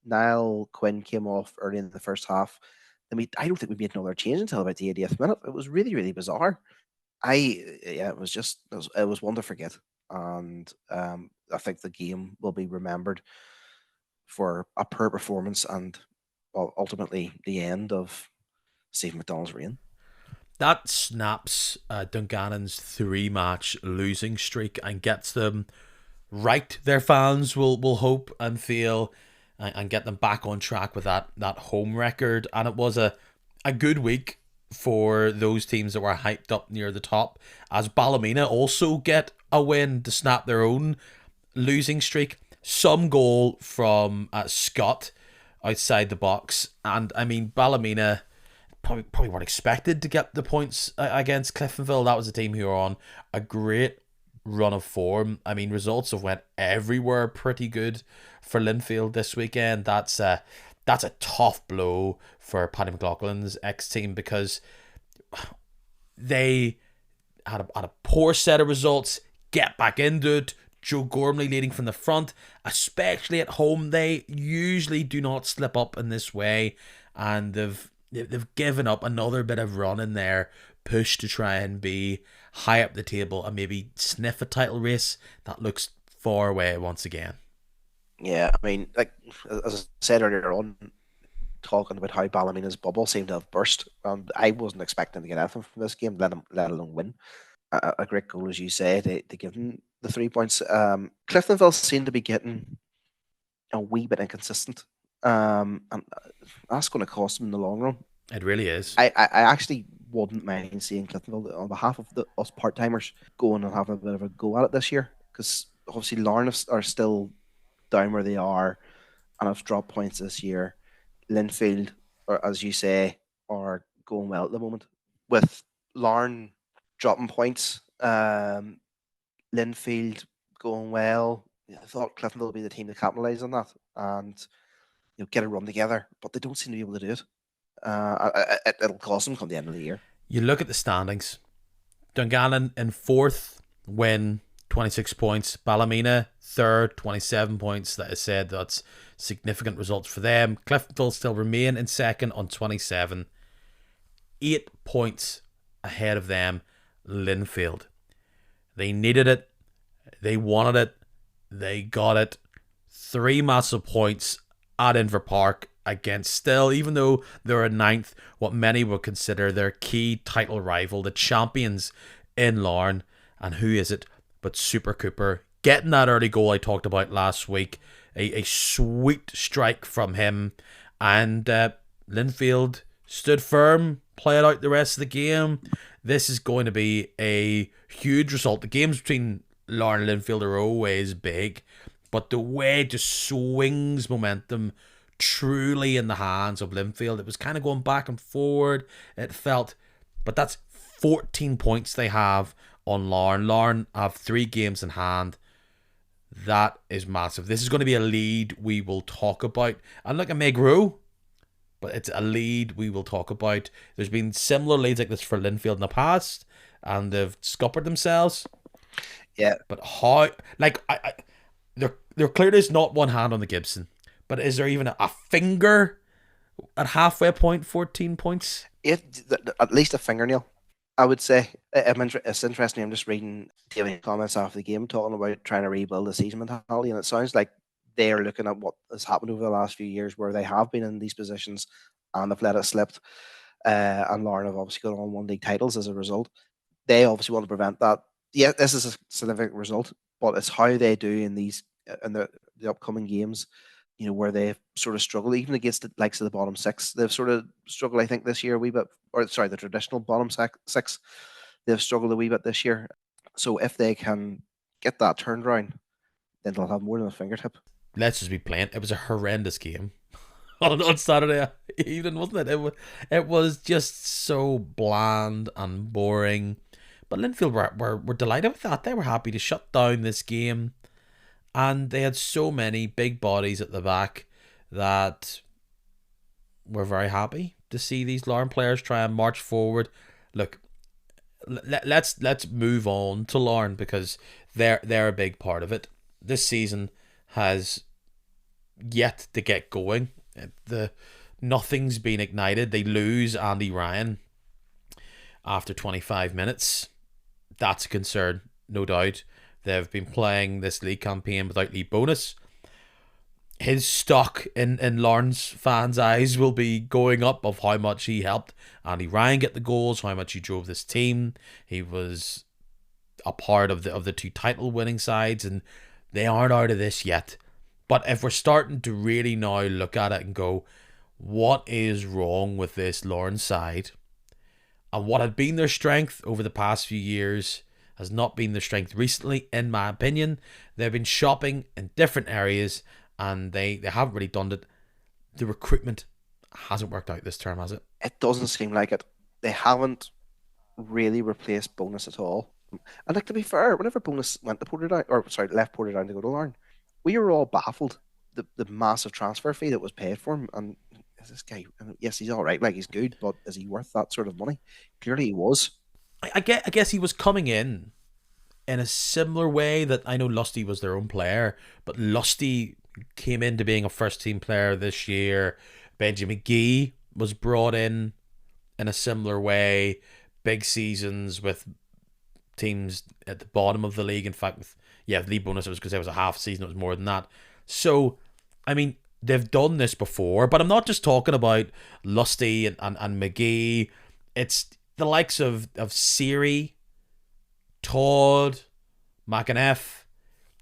Niall Quinn came off early in the first half. I don't think we made another change until about the 80th minute. It was really, really bizarre. It was one to forget, and I think the game will be remembered for a poor performance and, well, ultimately the end of Stephen McDonnell's reign. That snaps Dungannon 3-match losing streak and gets them right. Their fans will hope and feel, and get them back on track with that home record. And it was a good week for those teams that were hyped up near the top, as Ballymena also get a win to snap their own losing streak. Some goal from Scott outside the box, and I mean, Ballymena probably weren't expected to get the points against Cliftonville. That was a team who were on a great run of form. I mean, results have went everywhere pretty good for Linfield this weekend. That's a tough blow for Paddy McLaughlin's ex-team, because they had a poor set of results, get back into it. Joe Gormley leading from the front, especially at home. They usually do not slip up in this way, and they've given up another bit of run in there, push to try and be high up the table and maybe sniff a title race that looks far away once again. Yeah, I mean, like, as I said earlier on, talking about how Ballymena's bubble seemed to have burst, and I wasn't expecting to get anything from this game, let alone win. A great goal, as you say. They give them the 3 points. Cliftonville seemed to be getting a wee bit inconsistent, and that's going to cost them in the long run. It really is. I actually wouldn't mind seeing Cliftonville, on behalf of us part timers, going and having a bit of a go at it this year, because obviously Larne are still down where they are and have dropped points this year. Linfield, or as you say, are going well at the moment. With Larne dropping points, Linfield going well, I thought Cliftonville would be the team to capitalise on that and get a run together, but they don't seem to be able to do it. It'll cost them come the end of the year. You look at the standings. Dungannon in fourth, win 26 points. Ballymena third, 27 points. That is said, that's significant results for them. Cliftonville still remain in second on 27. 8 points ahead of them, Linfield. They needed it. They wanted it. They got it. 3 massive points at Inver Park against still, even though they're in ninth, what many would consider their key title rival, the champions in Larne. And who is it but Super Cooper getting that early goal I talked about last week? A sweet strike from him. And Linfield stood firm, played out the rest of the game. This is going to be a huge result. The games between Larne and Linfield are always big, but the way it just swings momentum truly in the hands of Linfield. It was kind of going back and forward, it felt, but that's 14 points they have on Larne. Larne have 3 games in hand. That is massive. This is going to be a lead we will talk about. And look, it may grow, but it's a lead we will talk about. There's been similar leads like this for Linfield in the past, and they've scuppered themselves. Yeah. But how, like, they're clearly is not one hand on the Gibson, but is there even a finger at halfway point, 14 points? At least a fingernail, I would say. It's interesting. I'm just reading David's comments after the game talking about trying to rebuild the season mentality, and it sounds like they're looking at what has happened over the last few years, where they have been in these positions and have let it slip. and Larne have obviously got on one league titles as a result. They obviously want to prevent that. Yeah, this is a significant result, but it's how they do in the upcoming games, where they sort of struggle, even against the likes of the bottom six. They've sort of struggled, I think, this year a wee bit, or sorry, the traditional bottom six. They've struggled a wee bit this year. So if they can get that turned around, then they'll have more than a fingertip. Let's just be plain. It was a horrendous game on Saturday evening, wasn't it? It was just so bland and boring. But Linfield were delighted with that. They were happy to shut down this game. And they had so many big bodies at the back that were very happy to see these Larne players try and march forward. Look, let's move on to Larne, because they're a big part of it. This season has yet to get going. Nothing's been ignited. They lose Andy Ryan after 25 minutes. That's a concern, no doubt. They've been playing this league campaign without league bonus. His stock in Larne's fans' eyes will be going up of how much he helped Andy Ryan get the goals, how much he drove this team. He was a part of the two title winning sides, and they aren't out of this yet. But if we're starting to really now look at it and go, what is wrong with this Larne side? And what had been their strength over the past few years has not been their strength recently, in my opinion. They've been shopping in different areas, and they haven't really done it. The recruitment hasn't worked out this term, has it? It doesn't seem like it. They haven't really replaced Bonus at all. And like, to be fair, whenever Bonus went to Portadown, or sorry, left Portadown to go to Larne, we were all baffled. The massive transfer fee that was paid for him, and is this guy? And yes, he's all right, like he's good, but is he worth that sort of money? Clearly, he was. I guess he was coming in a similar way that I know Lusty was their own player, but Lusty came into being a first team player this year. Benji McGee was brought in a similar way. Big seasons with teams at the bottom of the league. In fact, with league bonus, it was because it was a half season. It was more than that. So, I mean, they've done this before, but I'm not just talking about Lusty and McGee. It's the likes of Siri, Todd, McAneff.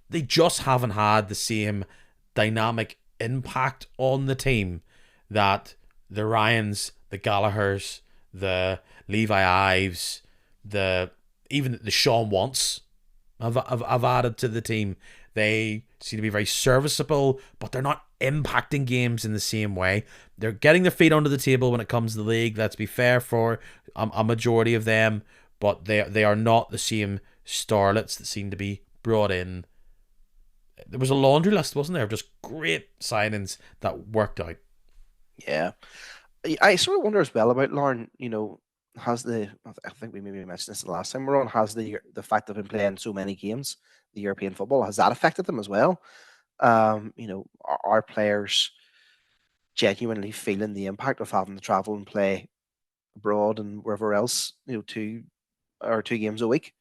They just haven't had the same dynamic impact on the team that the Ryans, the Gallaghers, the Levi Ives, even the Sean Wants have added to the team. They seem to be very serviceable, but they're not impacting games in the same way. They're getting their feet under the table when it comes to the league. Let's be fair for a majority of them, but they are not the same starlets that seem to be brought in. There was a laundry list, wasn't there, of just great signings that worked out. Yeah. I sort of wonder as well about Lauren, I think we maybe mentioned this the last time we're on, has the fact they've been playing so many games, the European football, has that affected them as well? Are players genuinely feeling the impact of having to travel and play abroad and wherever else, 2 games a week?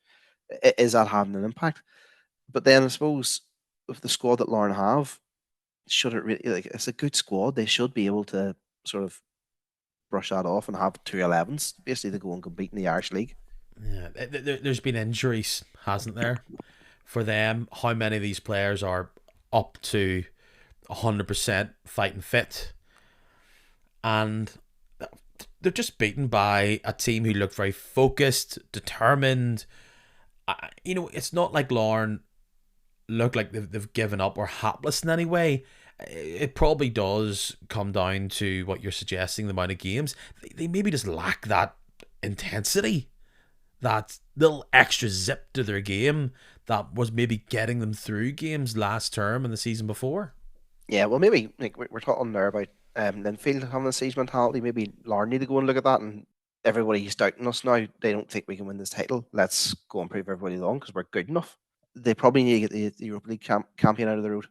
Is that having an impact? But then I suppose with the squad that Lauren have, shouldn't really, like, it's a good squad. They should be able to sort of brush that off and have 2 11s basically to go and compete in the Irish League. Yeah, there's been injuries, hasn't there, for them? How many of these players are up to 100% fighting fit? And they're just beaten by a team who look very focused, determined. It's not like Larne look like they've given up or hapless in any way. It probably does come down to what you're suggesting, the amount of games. They maybe just lack that intensity, that little extra zip to their game that was maybe getting them through games last term and the season before. Yeah, well, maybe like we're talking there about Linfield having a siege mentality. Maybe Larne need to go and look at that, and everybody's doubting us now. They don't think we can win this title. Let's go and prove everybody wrong because we're good enough. They probably need to get the Europa League campaign out of the road.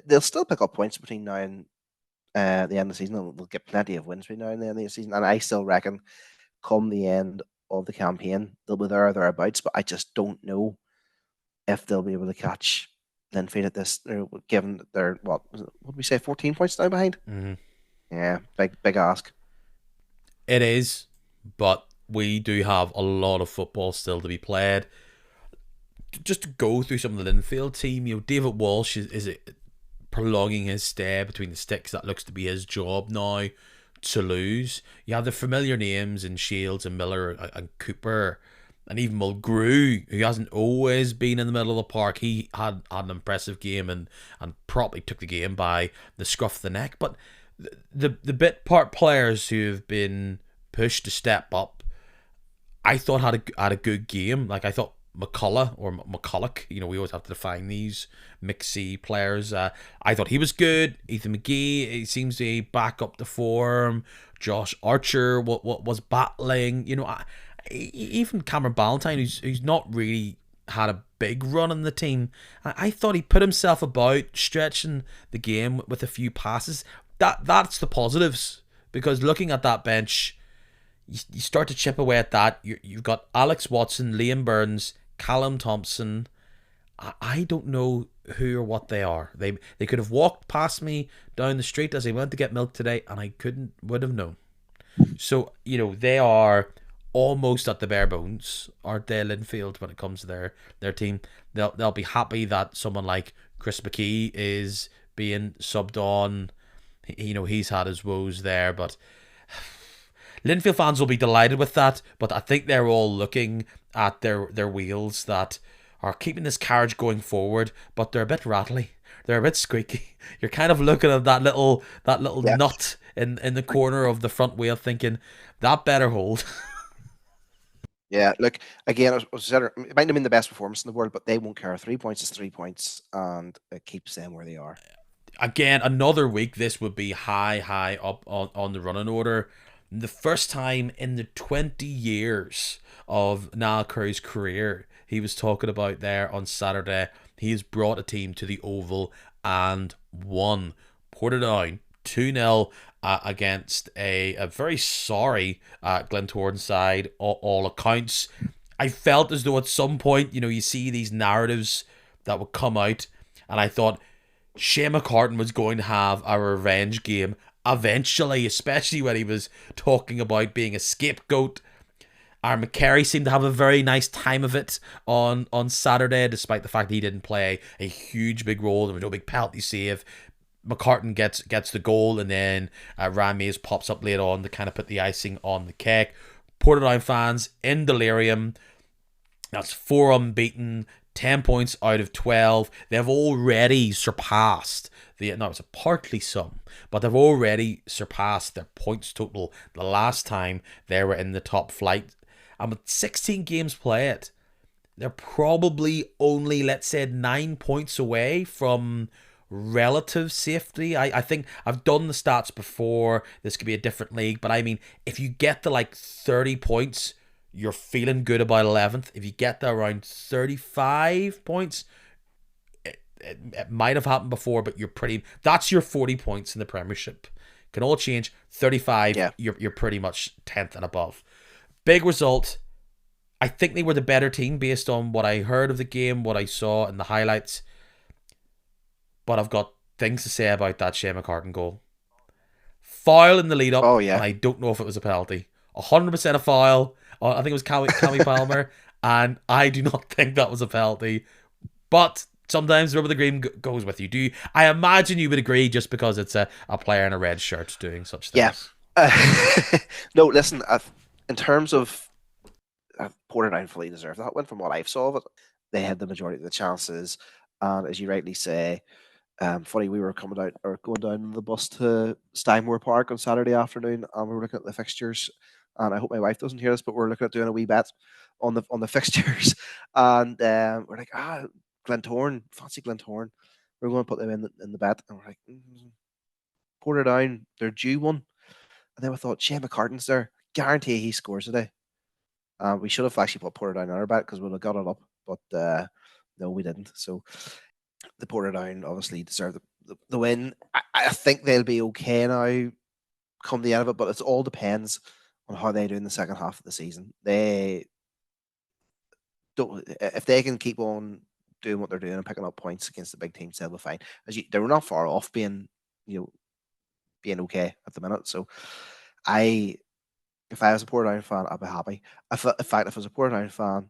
They'll still pick up points between now and the end of the season. They'll get plenty of wins between now and the end of the season. And I still reckon come the end of the campaign, they'll be there or thereabouts. But I just don't know if they'll be able to catch Linfield at this, given that they're, what did we say, 14 points now behind? Mm-hmm. Yeah, big ask. It is, but we do have a lot of football still to be played. Just to go through some of the Linfield team, David Walsh is prolonging his stay between the sticks. That looks to be his job now to lose. You have the familiar names in Shields and Miller and Cooper and even Mulgrew, who hasn't always been in the middle of the park. He had an impressive game and probably took the game by the scruff of the neck. But the bit part players who've been pushed to step up, I thought had a good game. Like, I thought McCullough or McCulloch, we always have to define these mixy players. I thought he was good. Ethan McGee, he seems to be back up the form. Josh Archer, what was battling. Even Cameron Ballantyne, who's not really had a big run in the team. I thought he put himself about, stretching the game with a few passes. That's the positives, because looking at that bench, you start to chip away at that. You've got Alex Watson, Liam Burns, Callum Thompson. I don't know who or what they are. They could have walked past me down the street as I went to get milk today, and I would have known. So, they are almost at the bare bones, aren't they, Linfield, when it comes to their team. They'll be happy that someone like Chris McKee is being subbed on. He's had his woes there, but Linfield fans will be delighted with that. But I think they're all looking at their wheels that are keeping this carriage going forward, but they're a bit rattly. They're a bit squeaky. You're kind of looking at that little nut in the corner of the front wheel, thinking that better hold. Yeah, look, again, it might not have been the best performance in the world, but they won't care. 3 points is 3 points, and it keeps them where they are. Again, another week, this would be high up on the running order. The first time in the 20 years of Niall Curry's career, he was talking about there on Saturday, he has brought a team to the Oval and won. Portadown 2-0 against a very sorry Glentoran side, all accounts. I felt as though at some point, you see these narratives that would come out, and I thought Shane McCartan was going to have a revenge game eventually, especially when he was talking about being a scapegoat. Aaron McCarry seemed to have a very nice time of it on Saturday, despite the fact that he didn't play a huge big role. There was no big penalty save. McCartan gets the goal, and then Ryan Mays pops up later on to kind of put the icing on the cake. Portadown fans in delirium. That's 4 unbeaten, 10 points out of 12. They've already surpassed it's a partly some, but they've already surpassed their points total the last time they were in the top flight. And with 16 games played, they're probably only, let's say, 9 points away from relative safety. I think I've done the stats before. This could be a different league, but I mean, if you get to like 30 points, you're feeling good about 11th. If you get to around 35 points, it might have happened before, but that's your 40 points in the Premiership. Can all change. 35, yeah. You're pretty much 10th and above. Big result. I think they were the better team based on what I heard of the game, what I saw in the highlights. But I've got things to say about that Shane McCartan goal. Foul in the lead up. Oh, yeah. And I don't know if it was a penalty. 100% a foul. I think it was Cammy Palmer. And I do not think that was a penalty. But sometimes Rubber the Green goes with you. I imagine you would agree, just because it's a player in a red shirt doing such things. Yeah. No, listen, in terms of Portadown fully deserved that win from what I've saw of it. They had the majority of the chances. And as you rightly say, funny, we were going down on the bus to Steinmoor Park on Saturday afternoon, and we were looking at the fixtures. And I hope my wife doesn't hear this, but we're looking at doing a wee bet on the fixtures. And we're like, Glentoran, fancy Glentoran. We're going to put them in the bet. And we're like, Portadown, they're due one. And then we thought, Shane McCartan's there. Guarantee he scores today. We should have actually put Portadown on our bet because we'd have got it up. But no, we didn't. So the Portadown obviously deserve the win. I think they'll be okay now come the end of it, but it all depends on how they do in the second half of the season. They don't, if they can keep on doing what they're doing and picking up points against the big teams, they'll be fine. They're not far off being okay at the minute. So I If I was a Portadown fan, I'd be happy. In fact, if I was a Portadown fan,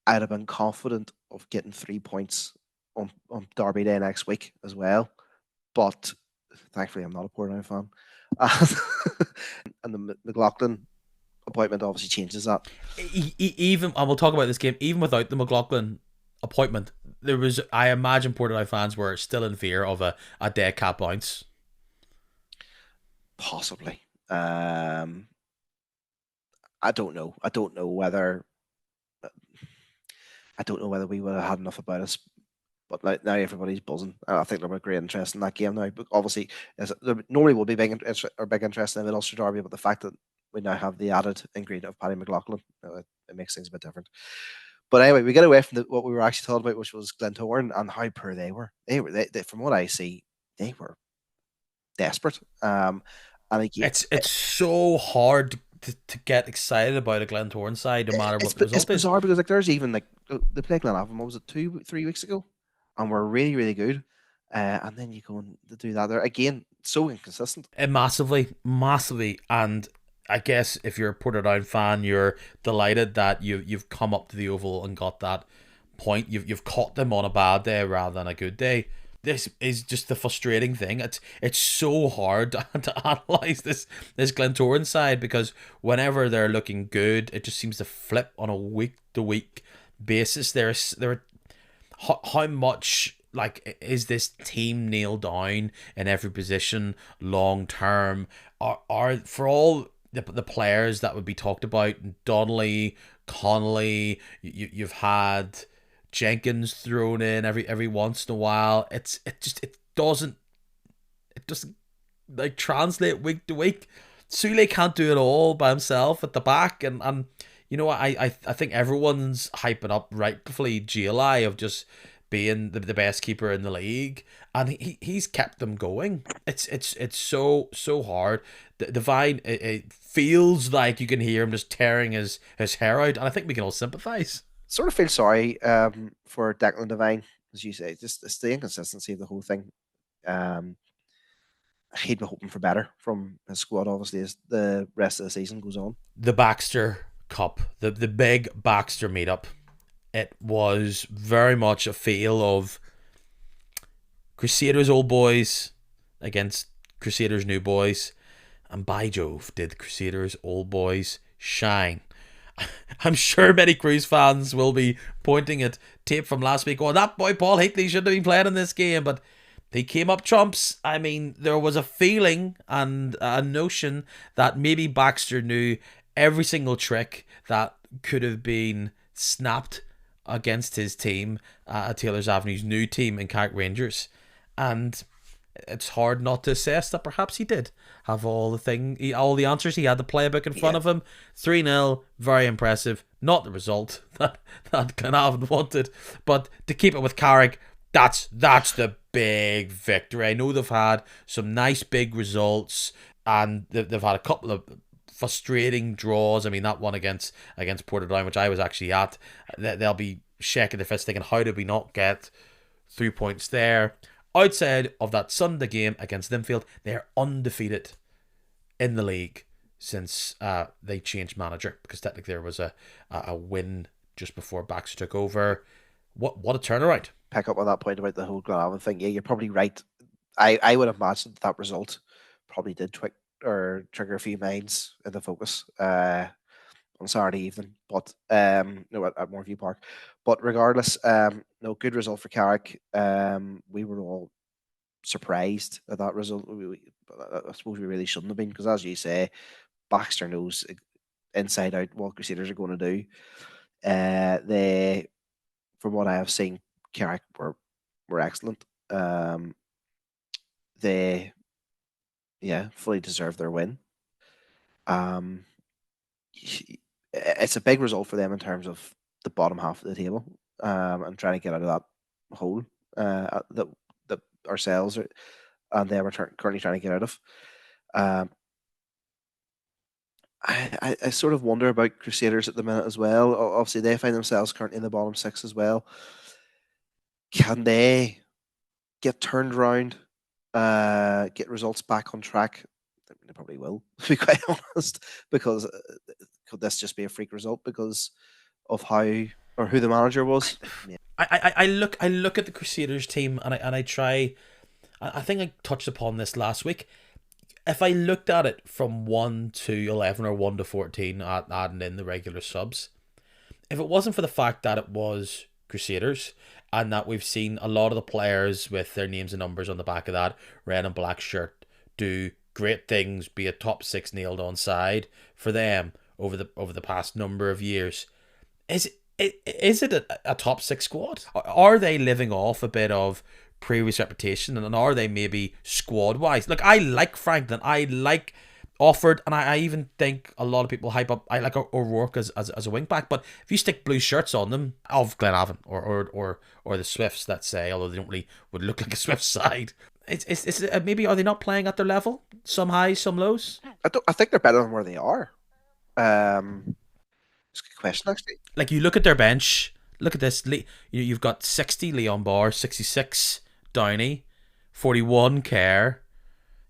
I'd have been confident of getting 3 points on Derby Day next week as well. But thankfully, I'm not a Portadown fan. And the McLaughlin appointment obviously changes that. Even, and we'll talk about this game, even without the McLaughlin appointment, there was, I imagine Portadown fans were still in fear of a dead cat bounce. Possibly. I don't know. I don't know whether we would have had enough about us. But now everybody's buzzing. I think there'll be great interest in that game now. But obviously, there normally will be big interest in the Ulster Derby, but the fact that we now have the added ingredient of Paddy McLaughlin, it makes things a bit different. But anyway, we get away from what we were actually talking about, which was Glentoran and how poor they were. They from what I see, they were desperate. And again, it's so hard to get excited about a Glentoran side, no matter what the result is. It's bizarre because there's even they played Glenavon. What was it, 2-3 weeks ago, and we're really really good. And then you go and do that there again. So inconsistent. Massively, massively, and I guess if you're a Portadown fan, you're delighted that you've come up to the Oval and got that point. You've caught them on a bad day rather than a good day. This is just the frustrating thing. It's so hard to analyze this Glentoran side, because whenever they're looking good, it just seems to flip on a week to week basis. How much, like, is this team nailed down in every position long term? Are for all the players that would be talked about, Donnelly, Connolly, you've had Jenkins thrown in every once in a while. It doesn't like translate week to week. Sule can't do it all by himself at the back, and you know, I think everyone's hyping up rightfully GLI of just being the best keeper in the league, and he's kept them going. It's so hard. Divine, it feels like you can hear him just tearing his hair out, and I think we can all sympathise. Sort of feel sorry for Declan Devine, as you say. Just it's the inconsistency of the whole thing. He'd be hoping for better from his squad, obviously, as the rest of the season goes on. The Baxter Cup, the big Baxter meetup, it was very much a feel of Crusaders old boys against Crusaders new boys, and by Jove, did Crusaders old boys shine. I'm sure many Cruise fans will be pointing at tape from last week. Oh, that boy Paul Hinckley shouldn't have been playing in this game, but they came up trumps. I mean, there was a feeling and a notion that maybe Baxter knew every single trick that could have been snapped against his team, Taylor's Avenue's new team in Carrick Rangers. And it's hard not to assess that perhaps he did have all the answers. He had the playbook in front of him. 3-0, very impressive. Not the result that Glenavon wanted, but to keep it with Carrick, that's the big victory. I know they've had some nice big results, and they've had a couple of frustrating draws. I mean, that one against Portadown, which I was actually at, they'll be shaking their fists thinking, how did we not get 3 points there? Outside of that Sunday game against Linfield, they're undefeated in the league since they changed manager, because technically there was a win just before Baxter took over. What a turnaround. Pick up on that point about the whole Glenavon thing. Yeah, you're probably right. I would imagine that result probably did trigger a few minds in the focus on Saturday evening, but at Moorview Park. But regardless, no, good result for Carrick. We were all surprised at that result. I suppose we really shouldn't have been, because as you say, Baxter knows inside out what Crusaders are going to do. They, from what I have seen, Carrick were excellent. They, fully deserved their win. It's a big result for them in terms of the bottom half of the table, and trying to get out of that hole that ourselves and them are currently trying to get out of. I sort of wonder about Crusaders at the minute as well. Obviously, they find themselves currently in the bottom six as well. Can they get turned around, get results back on track? they probably will, to be quite honest, because could this just be a freak result because of how or who the manager was? Yeah. I look at the Crusaders team and I try. I think I touched upon this last week. If I looked at it from 1 to 11 or 1 to 14, adding in the regular subs, if it wasn't for the fact that it was Crusaders and that we've seen a lot of the players with their names and numbers on the back of that red and black shirt do great things, be a top 6 nailed on side for them over the past number of years, is it a top 6 squad? Are they living off a bit of previous reputation, and are they maybe squad wise? Look, I like Franklin, I like Offord, and I even think a lot of people hype up. I like O'Rourke as a wing back, but if you stick blue shirts on them of Glenavon or the Swifts, let's say, although they don't really would look like a Swift side, it's maybe are they not playing at their level? Some highs, some lows. I think they're better than where they are. It's a good question, actually. Like you look at their bench. Look at this. You've got 60 Leon Barr, 66 Downey, 41 Kerr.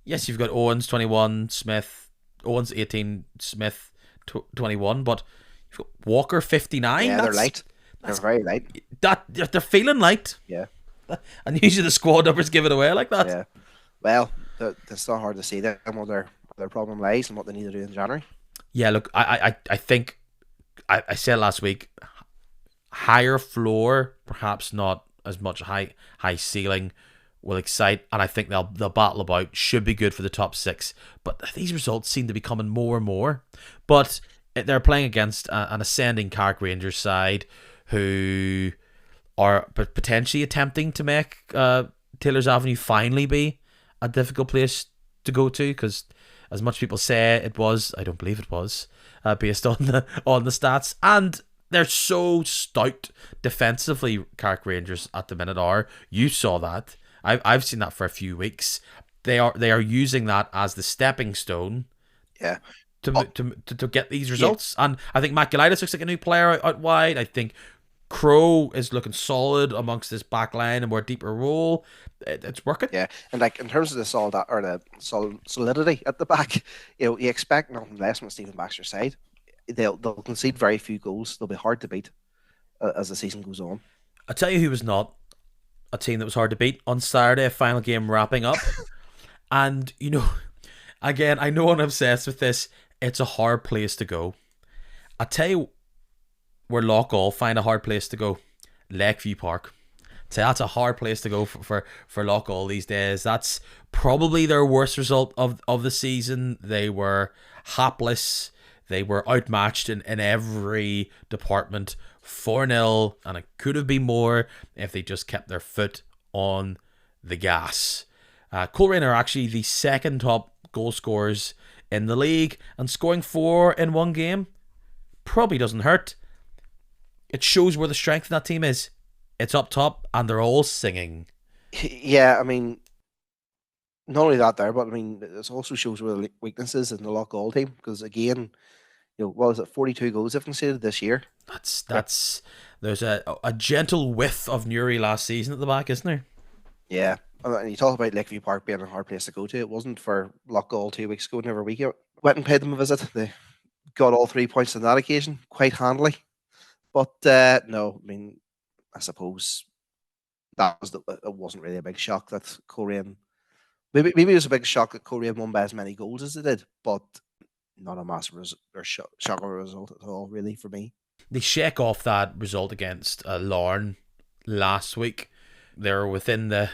Yes, you've got Owens 21, Smith, Owens 18, Smith 21, but you've got Walker 59. Yeah, they're light. They're very light. They're feeling light. Yeah. And usually the squad numbers give it away like that. Yeah. Well, it's not hard to see them where their problem lies and what they need to do in January. Yeah, look, I think I said last week, higher floor, perhaps not as much high ceiling, will excite, and I think they'll battle about, should be good for the top 6. But these results seem to be coming more and more. But they're playing against an ascending Carrick Rangers side who are potentially attempting to make Taylor's Avenue finally be a difficult place to go to, because as much people say it was, I don't believe it was, based on the stats. And they're so stout defensively, Carrick Rangers at the minute are. You saw that. I've seen that for a few weeks. They are using that as the stepping stone. Yeah. To get these results. Yeah. And I think Maculitis looks like a new player out wide. I think Crow is looking solid amongst this back line and more deeper role. It's working. Yeah, and like in terms of the solidity at the back, you expect nothing less from Stephen Baxter's side. They'll concede very few goals. They'll be hard to beat as the season goes on. I'll tell you who was not a team that was hard to beat on Saturday, a final game wrapping up. And, again, I know I'm obsessed with this. It's a hard place to go. I'll tell you where Loughgall find a hard place to go. Lakeview Park. So that's a hard place to go for Loughgall these days. That's probably their worst result of the season. They were hapless. They were outmatched in every department. 4-0, and it could have been more if they just kept their foot on the gas. Coleraine are actually the second top goal scorers in the league, and scoring 4 in one game probably doesn't hurt. It shows where the strength of that team is. It's up top, and they're all singing. Yeah, I mean, not only that there, but I mean, it also shows where the weaknesses in the Loughgall team, because again, what was it, 42 goals they've conceded this year? That's there's a gentle whiff of Newry last season at the back, isn't there? Yeah, and you talk about Lakeview Park being a hard place to go to. It wasn't for Loughgall 2 weeks ago. Whenever we went and paid them a visit, they got all 3 points on that occasion quite handily. But no, I mean, I suppose it wasn't really a big shock that Coleraine. Maybe it was a big shock that Coleraine won by as many goals as they did, but not a massive shock result at all, really, for me. They shake off that result against Larne last week. They're within the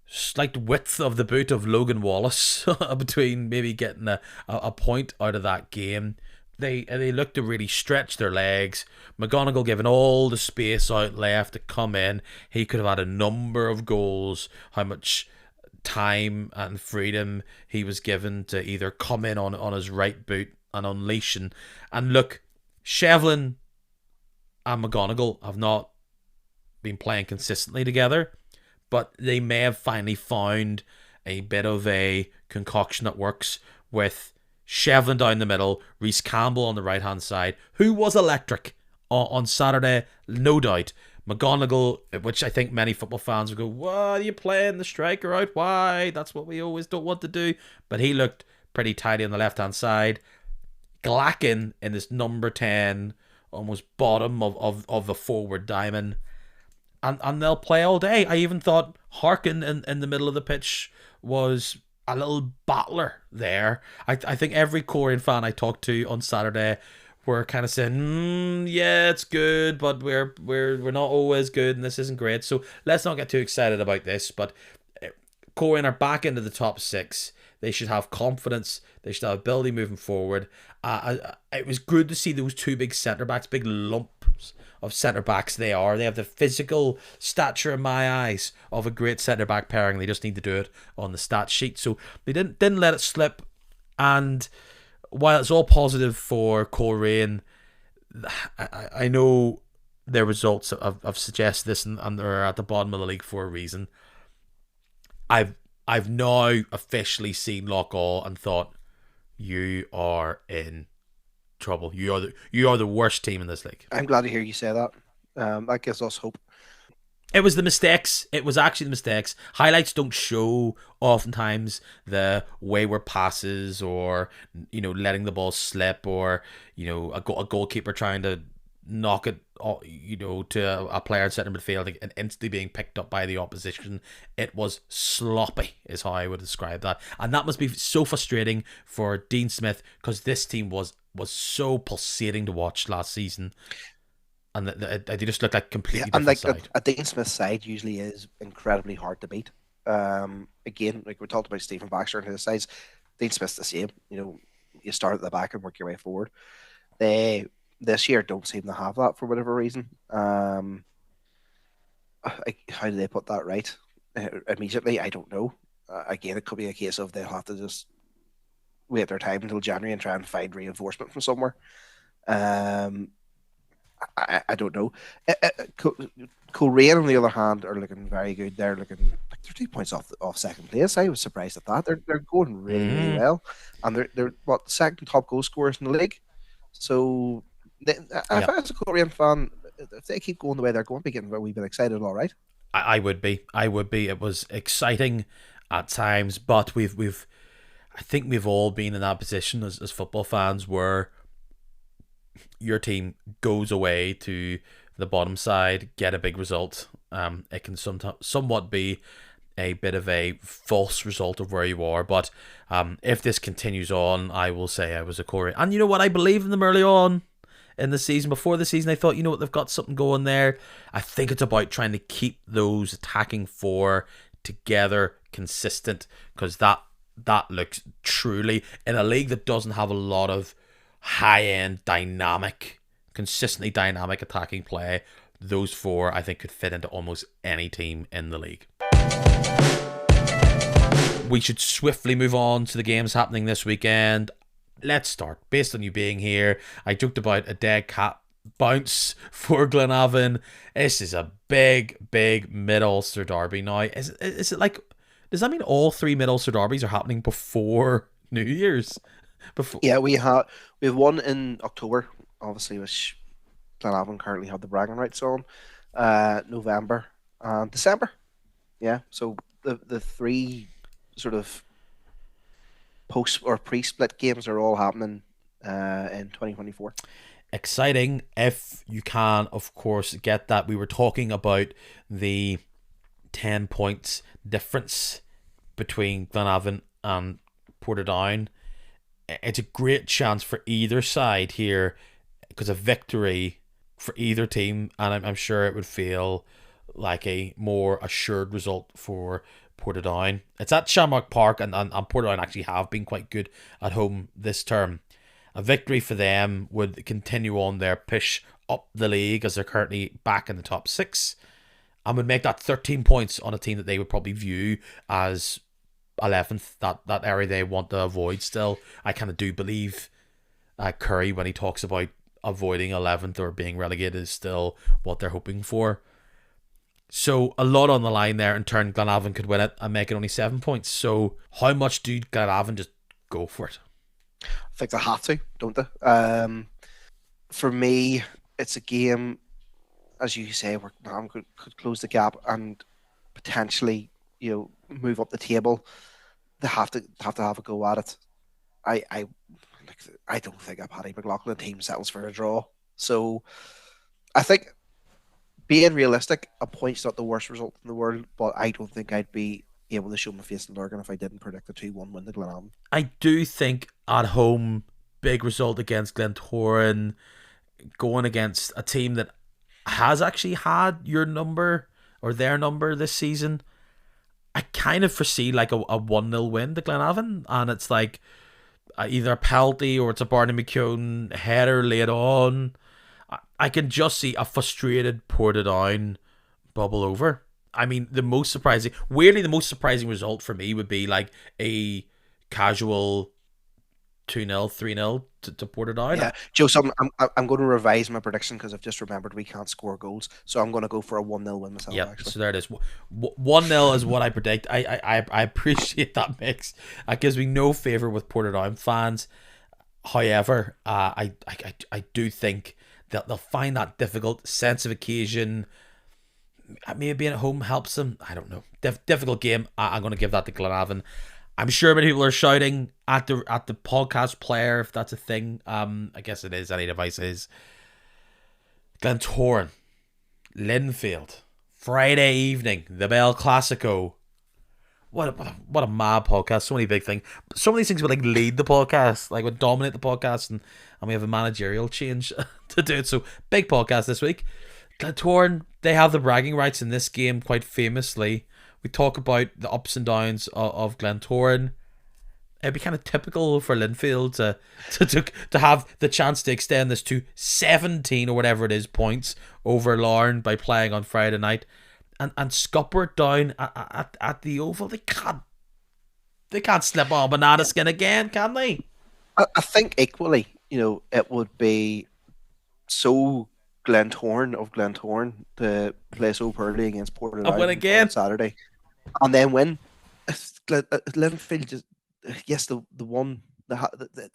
slight width of the boot of Logan Wallace between maybe getting a point out of that game. They look to really stretch their legs. McGonigal given all the space out left to come in. He could have had a number of goals. How much time and freedom he was given to either come in on his right boot and unleash. And look, Shevlin and McGonigal have not been playing consistently together, but they may have finally found a bit of a concoction that works with Shevlin down the middle, Reece Campbell on the right hand side, who was electric on Saturday, no doubt. McGonigal, which I think many football fans would go, why are you playing the striker out wide? That's what we always don't want to do. But he looked pretty tidy on the left-hand side. Glacken in this number 10, almost bottom of the forward diamond. And they'll play all day. I even thought Harkin in the middle of the pitch was a little battler there. I think every Korean fan I talked to on Saturday were kind of saying, yeah, it's good, but we're not always good, and this isn't great. So let's not get too excited about this. But Korean are back into the top 6. They should have confidence. They should have ability moving forward. It was good to see those two big centre backs, big lumps of centre backs. They have the physical stature in my eyes of a great centre back pairing. They just need to do it on the stat sheet. So they didn't let it slip. And while it's all positive for Coleraine, I know their results have suggested this, and they're at the bottom of the league for a reason. I've now officially seen Loughgall and thought, you are in trouble. You are the worst team in this league. I'm glad to hear you say that. That gives us hope. It was the mistakes. It was actually the mistakes. Highlights don't show oftentimes the wayward passes, or letting the ball slip, or a goalkeeper trying to knock it to a player in centre midfield and instantly being picked up by the opposition. It was sloppy is how I would describe that, and that must be so frustrating for Dean Smith, because this team was so pulsating to watch last season. And they just look like completely different side. A Dean Smith side usually is incredibly hard to beat. Again, like we talked about Stephen Baxter and his sides, Dean Smith's the same. You start at the back and work your way forward. They this year don't seem to have that for whatever reason. How do they put that right immediately? I don't know. Again, it could be a case of they'll have to just wait their time until January and try and find reinforcement from somewhere. I don't know. Coleraine, on the other hand, are looking very good. They're looking like they're 2 points off second place. I was surprised at that. They're going really well, and they're second top goal scorers in the league. So if I was a Coleraine fan, if they keep going the way they're going, be getting a wee bit excited. All right, I would be. It was exciting at times, but I think we've all been in that position as football fans where your team goes away to the bottom side, get a big result. It can somewhat be a bit of a false result of where you are, but if this continues on, I will say I was a Corey. And you know what? I believed in them early on in the season. Before the season, I thought, you know what, they've got something going there. I think it's about trying to keep those attacking four together, consistent, because that looks truly, in a league that doesn't have a lot of high-end, consistently dynamic attacking play, those four I think could fit into almost any team in the league. We should swiftly move on to the games happening this weekend. Let's start. Based on you being here, I joked about a dead cat bounce for Glenavon. This is a big mid-Ulster derby now. Is it like, does that mean all three mid-Ulster derbies are happening before New Year's? Yeah, we have one in October, obviously, which Glenavon currently have the bragging rights on. November and December. Yeah, so the three sort of post or pre-split games are all happening in 2024. Exciting if you can, of course, get that. We were talking about the 10 points difference between Glenavon and Portadown. It's a great chance for either side here, because a victory for either team, and I'm sure it would feel like a more assured result for Portadown. It's at Shamrock Park, and Portadown actually have been quite good at home this term. A victory for them would continue on their push up the league, as they're currently back in the top 6, and would make that 13 points on a team that they would probably view as 11th, that area they want to avoid still. I kind of do believe Curry, when he talks about avoiding 11th or being relegated, is still what they're hoping for. So a lot on the line there. In turn, Glenavon could win it and make it only 7 points. So how much do Glenavon just go for it? I think they have to, don't they? For me, it's a game, as you say, where Glenavon could close the gap and potentially, move up the table. They have to have a go at it. I I don't think a Paddy McLaughlin team settles for a draw. So I think, being realistic, a point's not the worst result in the world, but I don't think I'd be able to show my face in Lurgan if I didn't predict a 2-1 win to Glenavon. I do think at home, big result against Glentoran, going against a team that has actually had your number or their number this season. I kind of foresee like a 1-0 win to Glenavon, and it's like either a penalty or it's a Barney McKeown header late on. I can just see a frustrated Portadown bubble over. I mean, weirdly, the most surprising result for me would be like a casual 2-0, 3-0 to Portadown. Yeah, Joe, I'm going to revise my prediction because I've just remembered we can't score goals. So I'm going to go for a 1-0 win myself, Yeah, actually. so there it is. 1-0 is what I predict. I appreciate that mix. It gives me no favour with Portadown fans. However, I do think that they'll find that difficult. Sense of occasion, maybe being at home helps them. I don't know. Difficult game. I'm going to give that to Glenavon. I'm sure many people are shouting at the podcast player, if that's a thing. I guess it is. Any device is. Glentoran, Linfield, Friday evening, the Bell Classico. What a mad podcast. So many big things. Some of these things would like lead the podcast, like would dominate the podcast, and we have a managerial change to do it. So big podcast this week. Glentoran, they have the bragging rights in this game quite famously. We talk about the ups and downs of Glentoran. It'd be kind of typical for Linfield to have the chance to extend this to 17 or whatever it is points over Larne by playing on Friday night, and scupper it down at the Oval. They can't slip on banana skin again, can they? I think equally, it would be so Glentoran to play so poorly against Portadown and win again on Saturday, and then win. Linfield just, yes, the one,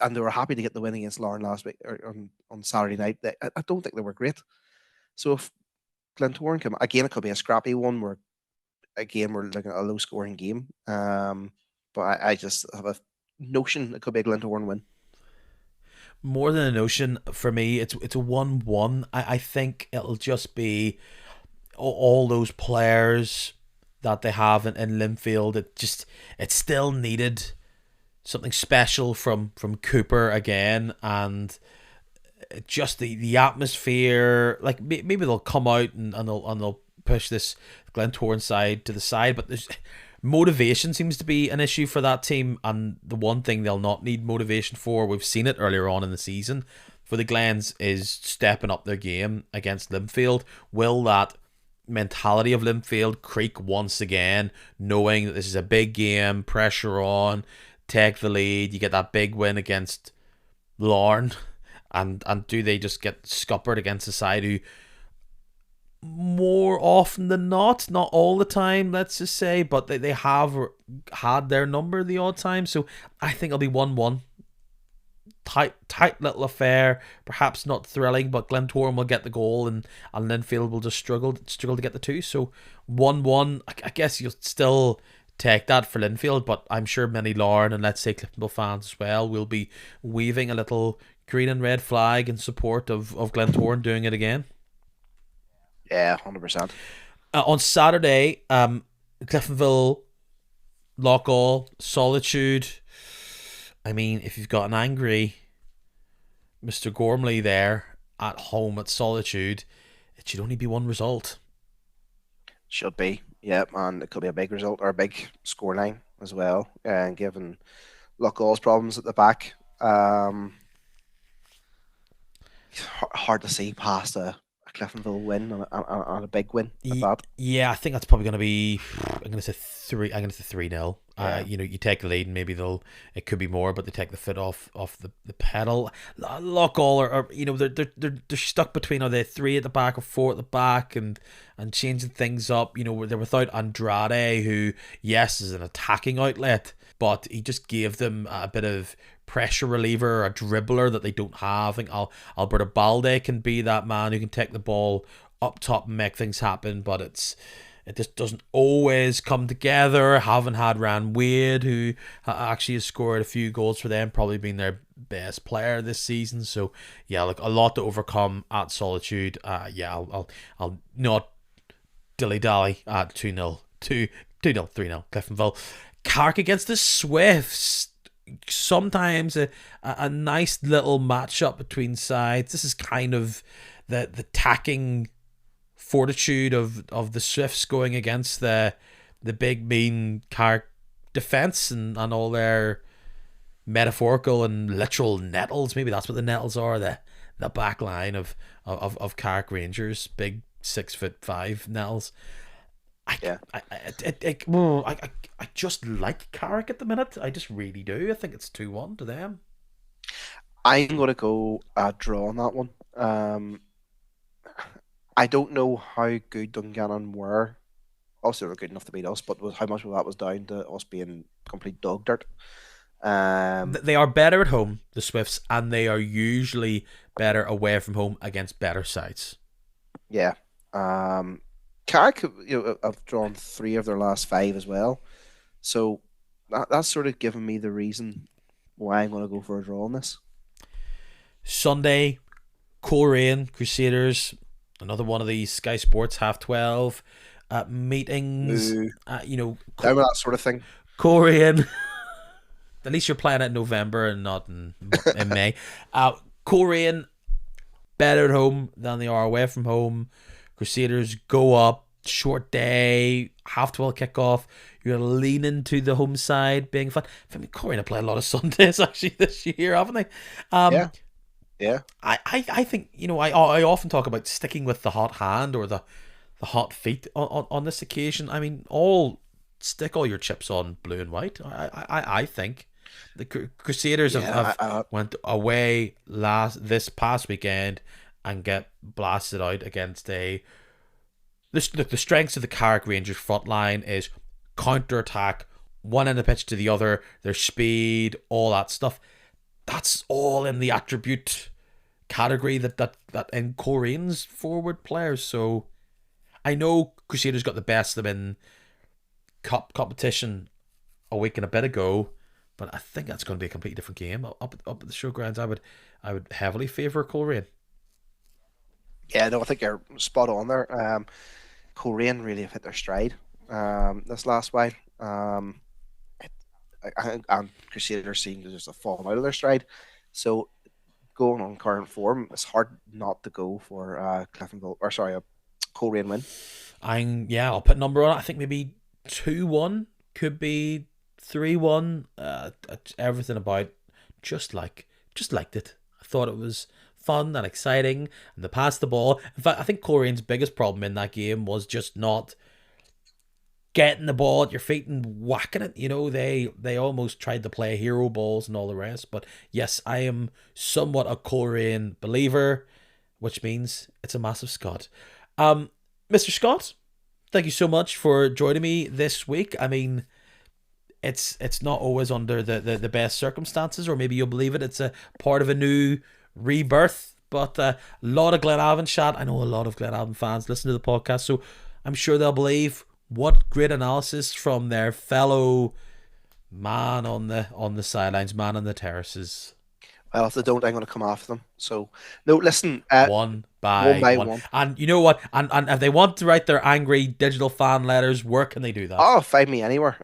and they were happy to get the win against Larne last week or on Saturday night. I don't think they were great. So if Glentoran come again, it could be a scrappy one where again we're looking at a low scoring game. But I just have a notion it could be a Glentoran win. More than a notion for me, it's a 1-1. I think it'll just be all those players that they have in Linfield. It still needed something special from Cooper again, and just the atmosphere. Like maybe they'll come out and they'll push this Glentoran side to the side, but there's motivation seems to be an issue for that team, and the one thing they'll not need motivation for, we've seen it earlier on in the season, for the Glens is stepping up their game against Linfield. Will that mentality of Linfield creak once again, knowing that this is a big game, pressure on, take the lead, you get that big win against Larne, and do they just get scuppered against a side who more often than not all the time, let's just say, but they have had their number the odd time. So I think it'll be 1-1. Tight little affair, perhaps not thrilling, but Glentoran will get the goal, and Linfield will just struggle to get the two. So 1-1. I guess you'll still take that for Linfield, but I'm sure many Larne and let's say Cliftonville fans as well will be waving a little green and red flag in support of Glentoran doing it again. Yeah, 100%. On Saturday, Cliftonville, Lockall, Solitude. I mean, if you've got an angry Mr. Gormley there at home at Solitude, it should only be one result. Should be, yeah, and it could be a big result or a big scoreline as well. And given Lockall's problems at the back, hard to see past a Cliftonville win and a big win at that. Yeah, I think that's probably going to be. I'm going to say 3-0. Yeah. You take the lead, and maybe it could be more, but they take the foot off the pedal. Lockall are they're stuck between, are they 3 at the back or 4 at the back, and changing things up. They're without Andrade, who yes is an attacking outlet, but he just gave them a bit of pressure reliever, a dribbler that they don't have. I think Alberto Balde can be that man who can take the ball up top and make things happen, but it's it just doesn't always come together. Haven't had Ryan Wade, who actually has scored a few goals for them, probably been their best player this season. So yeah, like a lot to overcome at Solitude. Yeah, I'll not dilly dally at 2-0, 2-0, 3-0 Cliftonville. Carrick against the Swifts. Sometimes a nice little matchup between sides. This is kind of the tacking fortitude of the Swifts going against the big mean Carrick defence and all their metaphorical and literal nettles. Maybe that's what the nettles are. The back line of Carrick Rangers, big 6'5" nettles. I just like Carrick at the minute. I just really do. I think it's 2-1 to them. I'm going to go draw on that one. I don't know how good Dungannon were. Also, they were good enough to beat us, but how much of that was down to us being complete dog dirt. They are better at home, the Swifts, and they are usually better away from home against better sides. Yeah. Carrick, have drawn 3 of their last 5 as well. So that's sort of given me the reason why I'm going to go for a draw on this. Sunday, Coleraine Crusaders, another one of these Sky Sports 12:30 meetings. That sort of thing. Coleraine. At least you're playing it in November and not in May. Coleraine, better at home than they are away from home. Crusaders go up, short day, 12:30 kickoff. You're leaning to the home side being fun. I mean, Coleraine have played a lot of Sundays actually this year, haven't they? Yeah. I think, I often talk about sticking with the hot hand or the hot feet on this occasion. I mean, stick all your chips on blue and white. I think the Crusaders have went away this past weekend and get blasted out against the strengths of the Carrick Rangers front line is counter-attack, one end of the pitch to the other, their speed, all that stuff. That's all in the attribute category that in Coraigne's forward players. So I know Crusaders got the best of them in cup competition a week and a bit ago, but I think that's going to be a completely different game. Up at the showgrounds, I would heavily favour Coleraine. Yeah, no, I think you're spot on there. Coleraine really have hit their stride this last while. And Crusaders seem to just have fallen out of their stride. So going on current form, it's hard not to go for a Coleraine win. I'll put a number on it. I think maybe 2-1, could be 3-1. Everything about just liked it. I thought it was fun and exciting, and they passed the ball. In fact, I think Coraigne's biggest problem in that game was just not getting the ball at your feet and whacking it. They almost tried to play hero balls and all the rest. But yes, I am somewhat a Coleraine believer, which means it's a massive Scott. Mr. Scott, thank you so much for joining me this week. I mean, it's not always under the best circumstances, or maybe you'll believe it, it's a part of a new rebirth, but a lot of Glenavon chat. I know a lot of Glenavon fans listen to the podcast, so I'm sure they'll believe what great analysis from their fellow man on the sidelines, man on the terraces. Well, if they don't, I'm going to come after them. So, no, listen. One by one. And you know what? And if they want to write their angry digital fan letters, where can they do that? Oh, find me anywhere.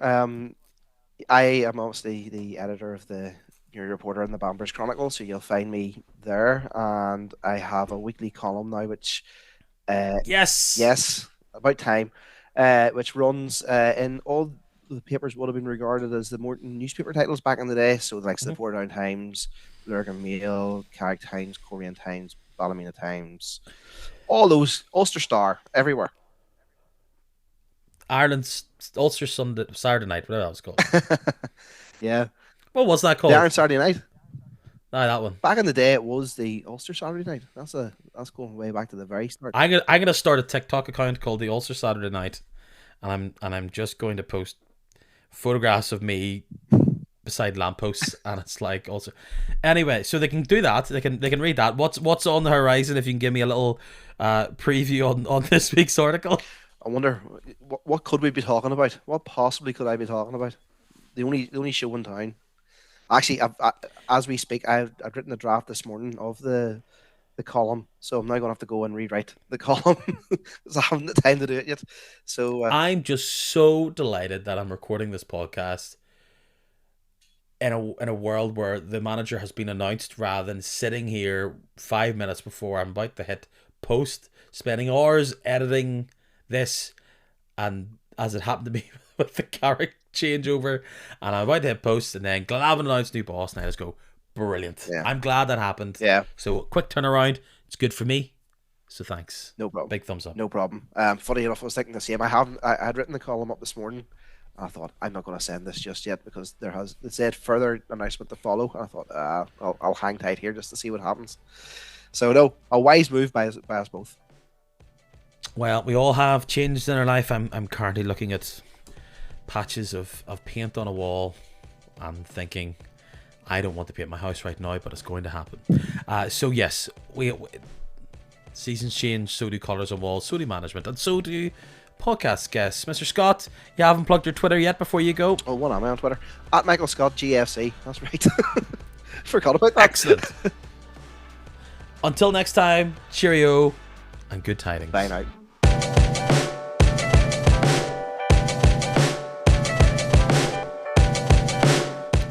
I am obviously the editor of the Newry Reporter and the Banbridge Chronicle, so you'll find me there. And I have a weekly column now, which... yes, about time. Which runs in all the papers would have been regarded as the more newspaper titles back in the day. So the likes of the Portadown Times, Lurgan Mail, Carrick Times, Coleraine Times, Ballymena Times, all those, Ulster Star, everywhere. Ireland's Ulster Saturday Night, whatever that was called. Yeah. What was that called? The Iron Saturday Night. No, that one. Back in the day, it was the Ulster Saturday Night. That's going way back to the very start. I'm gonna start a TikTok account called the Ulster Saturday Night, and I'm just going to post photographs of me beside lampposts, and it's like also. Anyway, so they can do that. They can read that. What's on the horizon? If you can give me a little preview on this week's article. I wonder what could we be talking about? What possibly could I be talking about? The only show in town. Actually, as we speak, I've written a draft this morning of the column, so I'm now going to have to go and rewrite the column because I haven't the time to do it yet. So I'm just so delighted that I'm recording this podcast in a world where the manager has been announced, rather than sitting here 5 minutes before I'm about to hit post, spending hours editing this, and as it happened to be with the Carrick changeover, and I'm about to hit post, and then Glenavon announced new boss, and I just go, brilliant. Yeah. I'm glad that happened. Yeah. So quick turnaround. It's good for me. So thanks. No problem. Big thumbs up. No problem. Funny enough, I was thinking the same. I had written the column up this morning. I thought I'm not going to send this just yet because it said further announcement to follow. And I thought I'll hang tight here just to see what happens. So no, a wise move by us both. Well, we all have changed in our life. I'm currently looking at patches of paint on a wall and thinking, I don't want to paint my house right now, but it's going to happen. So yes, we seasons change, so do colours on walls, so do management, and so do podcast guests. Mr. Scott, you haven't plugged your Twitter yet before you go? Oh, what am I on Twitter? At Michael Scott GFC. That's right. Forgot about that. Excellent. Until next time, cheerio and good tidings. Bye now.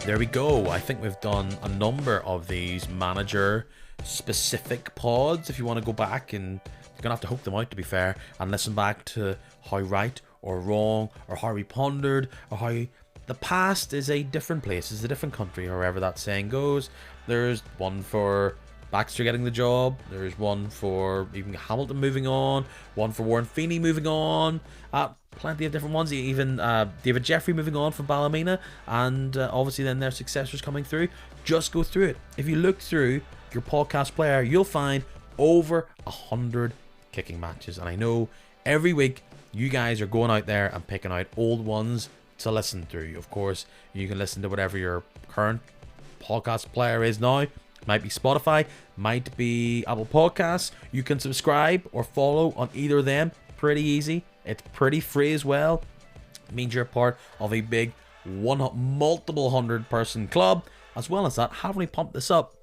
There we go. I think we've done a number of these manager specific pods. If you want to go back, and you're gonna have to hope them out, to be fair, and listen back to how right or wrong, or how we pondered, or how the past is a different place, is a different country, or wherever that saying goes. There's one for Baxter getting the job, there's one for even Hamilton moving on, one for Warren Feeney moving on, plenty of different ones, even David Jeffrey moving on from Ballymena, and obviously then their successors coming through. Just go through it. If you look through your podcast player, you'll find over 100 kicking matches, and I know every week you guys are going out there and picking out old ones to listen through. Of course, you can listen to whatever your current podcast player is now. Might be Spotify, might be Apple Podcasts. You can subscribe or follow on either of them. Pretty easy. It's pretty free as well. It means you're part of a big multiple 100-person club. As well as that, having we pumped this up,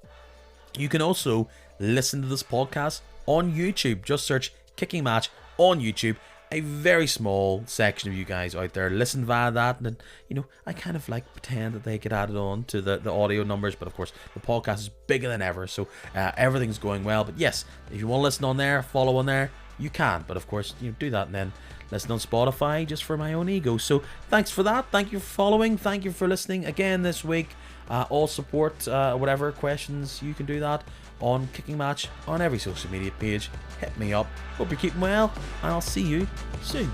you can also listen to this podcast on YouTube. Just search Kicking Match on YouTube. A very small section of you guys out there listen via that, and I kind of like pretend that they get added on to the audio numbers, but of course the podcast is bigger than ever, so everything's going well. But yes, if you want to listen on there, follow on there, you can, but of course do that and then listen on Spotify just for my own ego. So thanks for that, thank you for following, thank you for listening again this week. All support, whatever questions, you can do that on Kicking Match on every social media page. Hit me up. Hope you're keeping well, and I'll see you soon.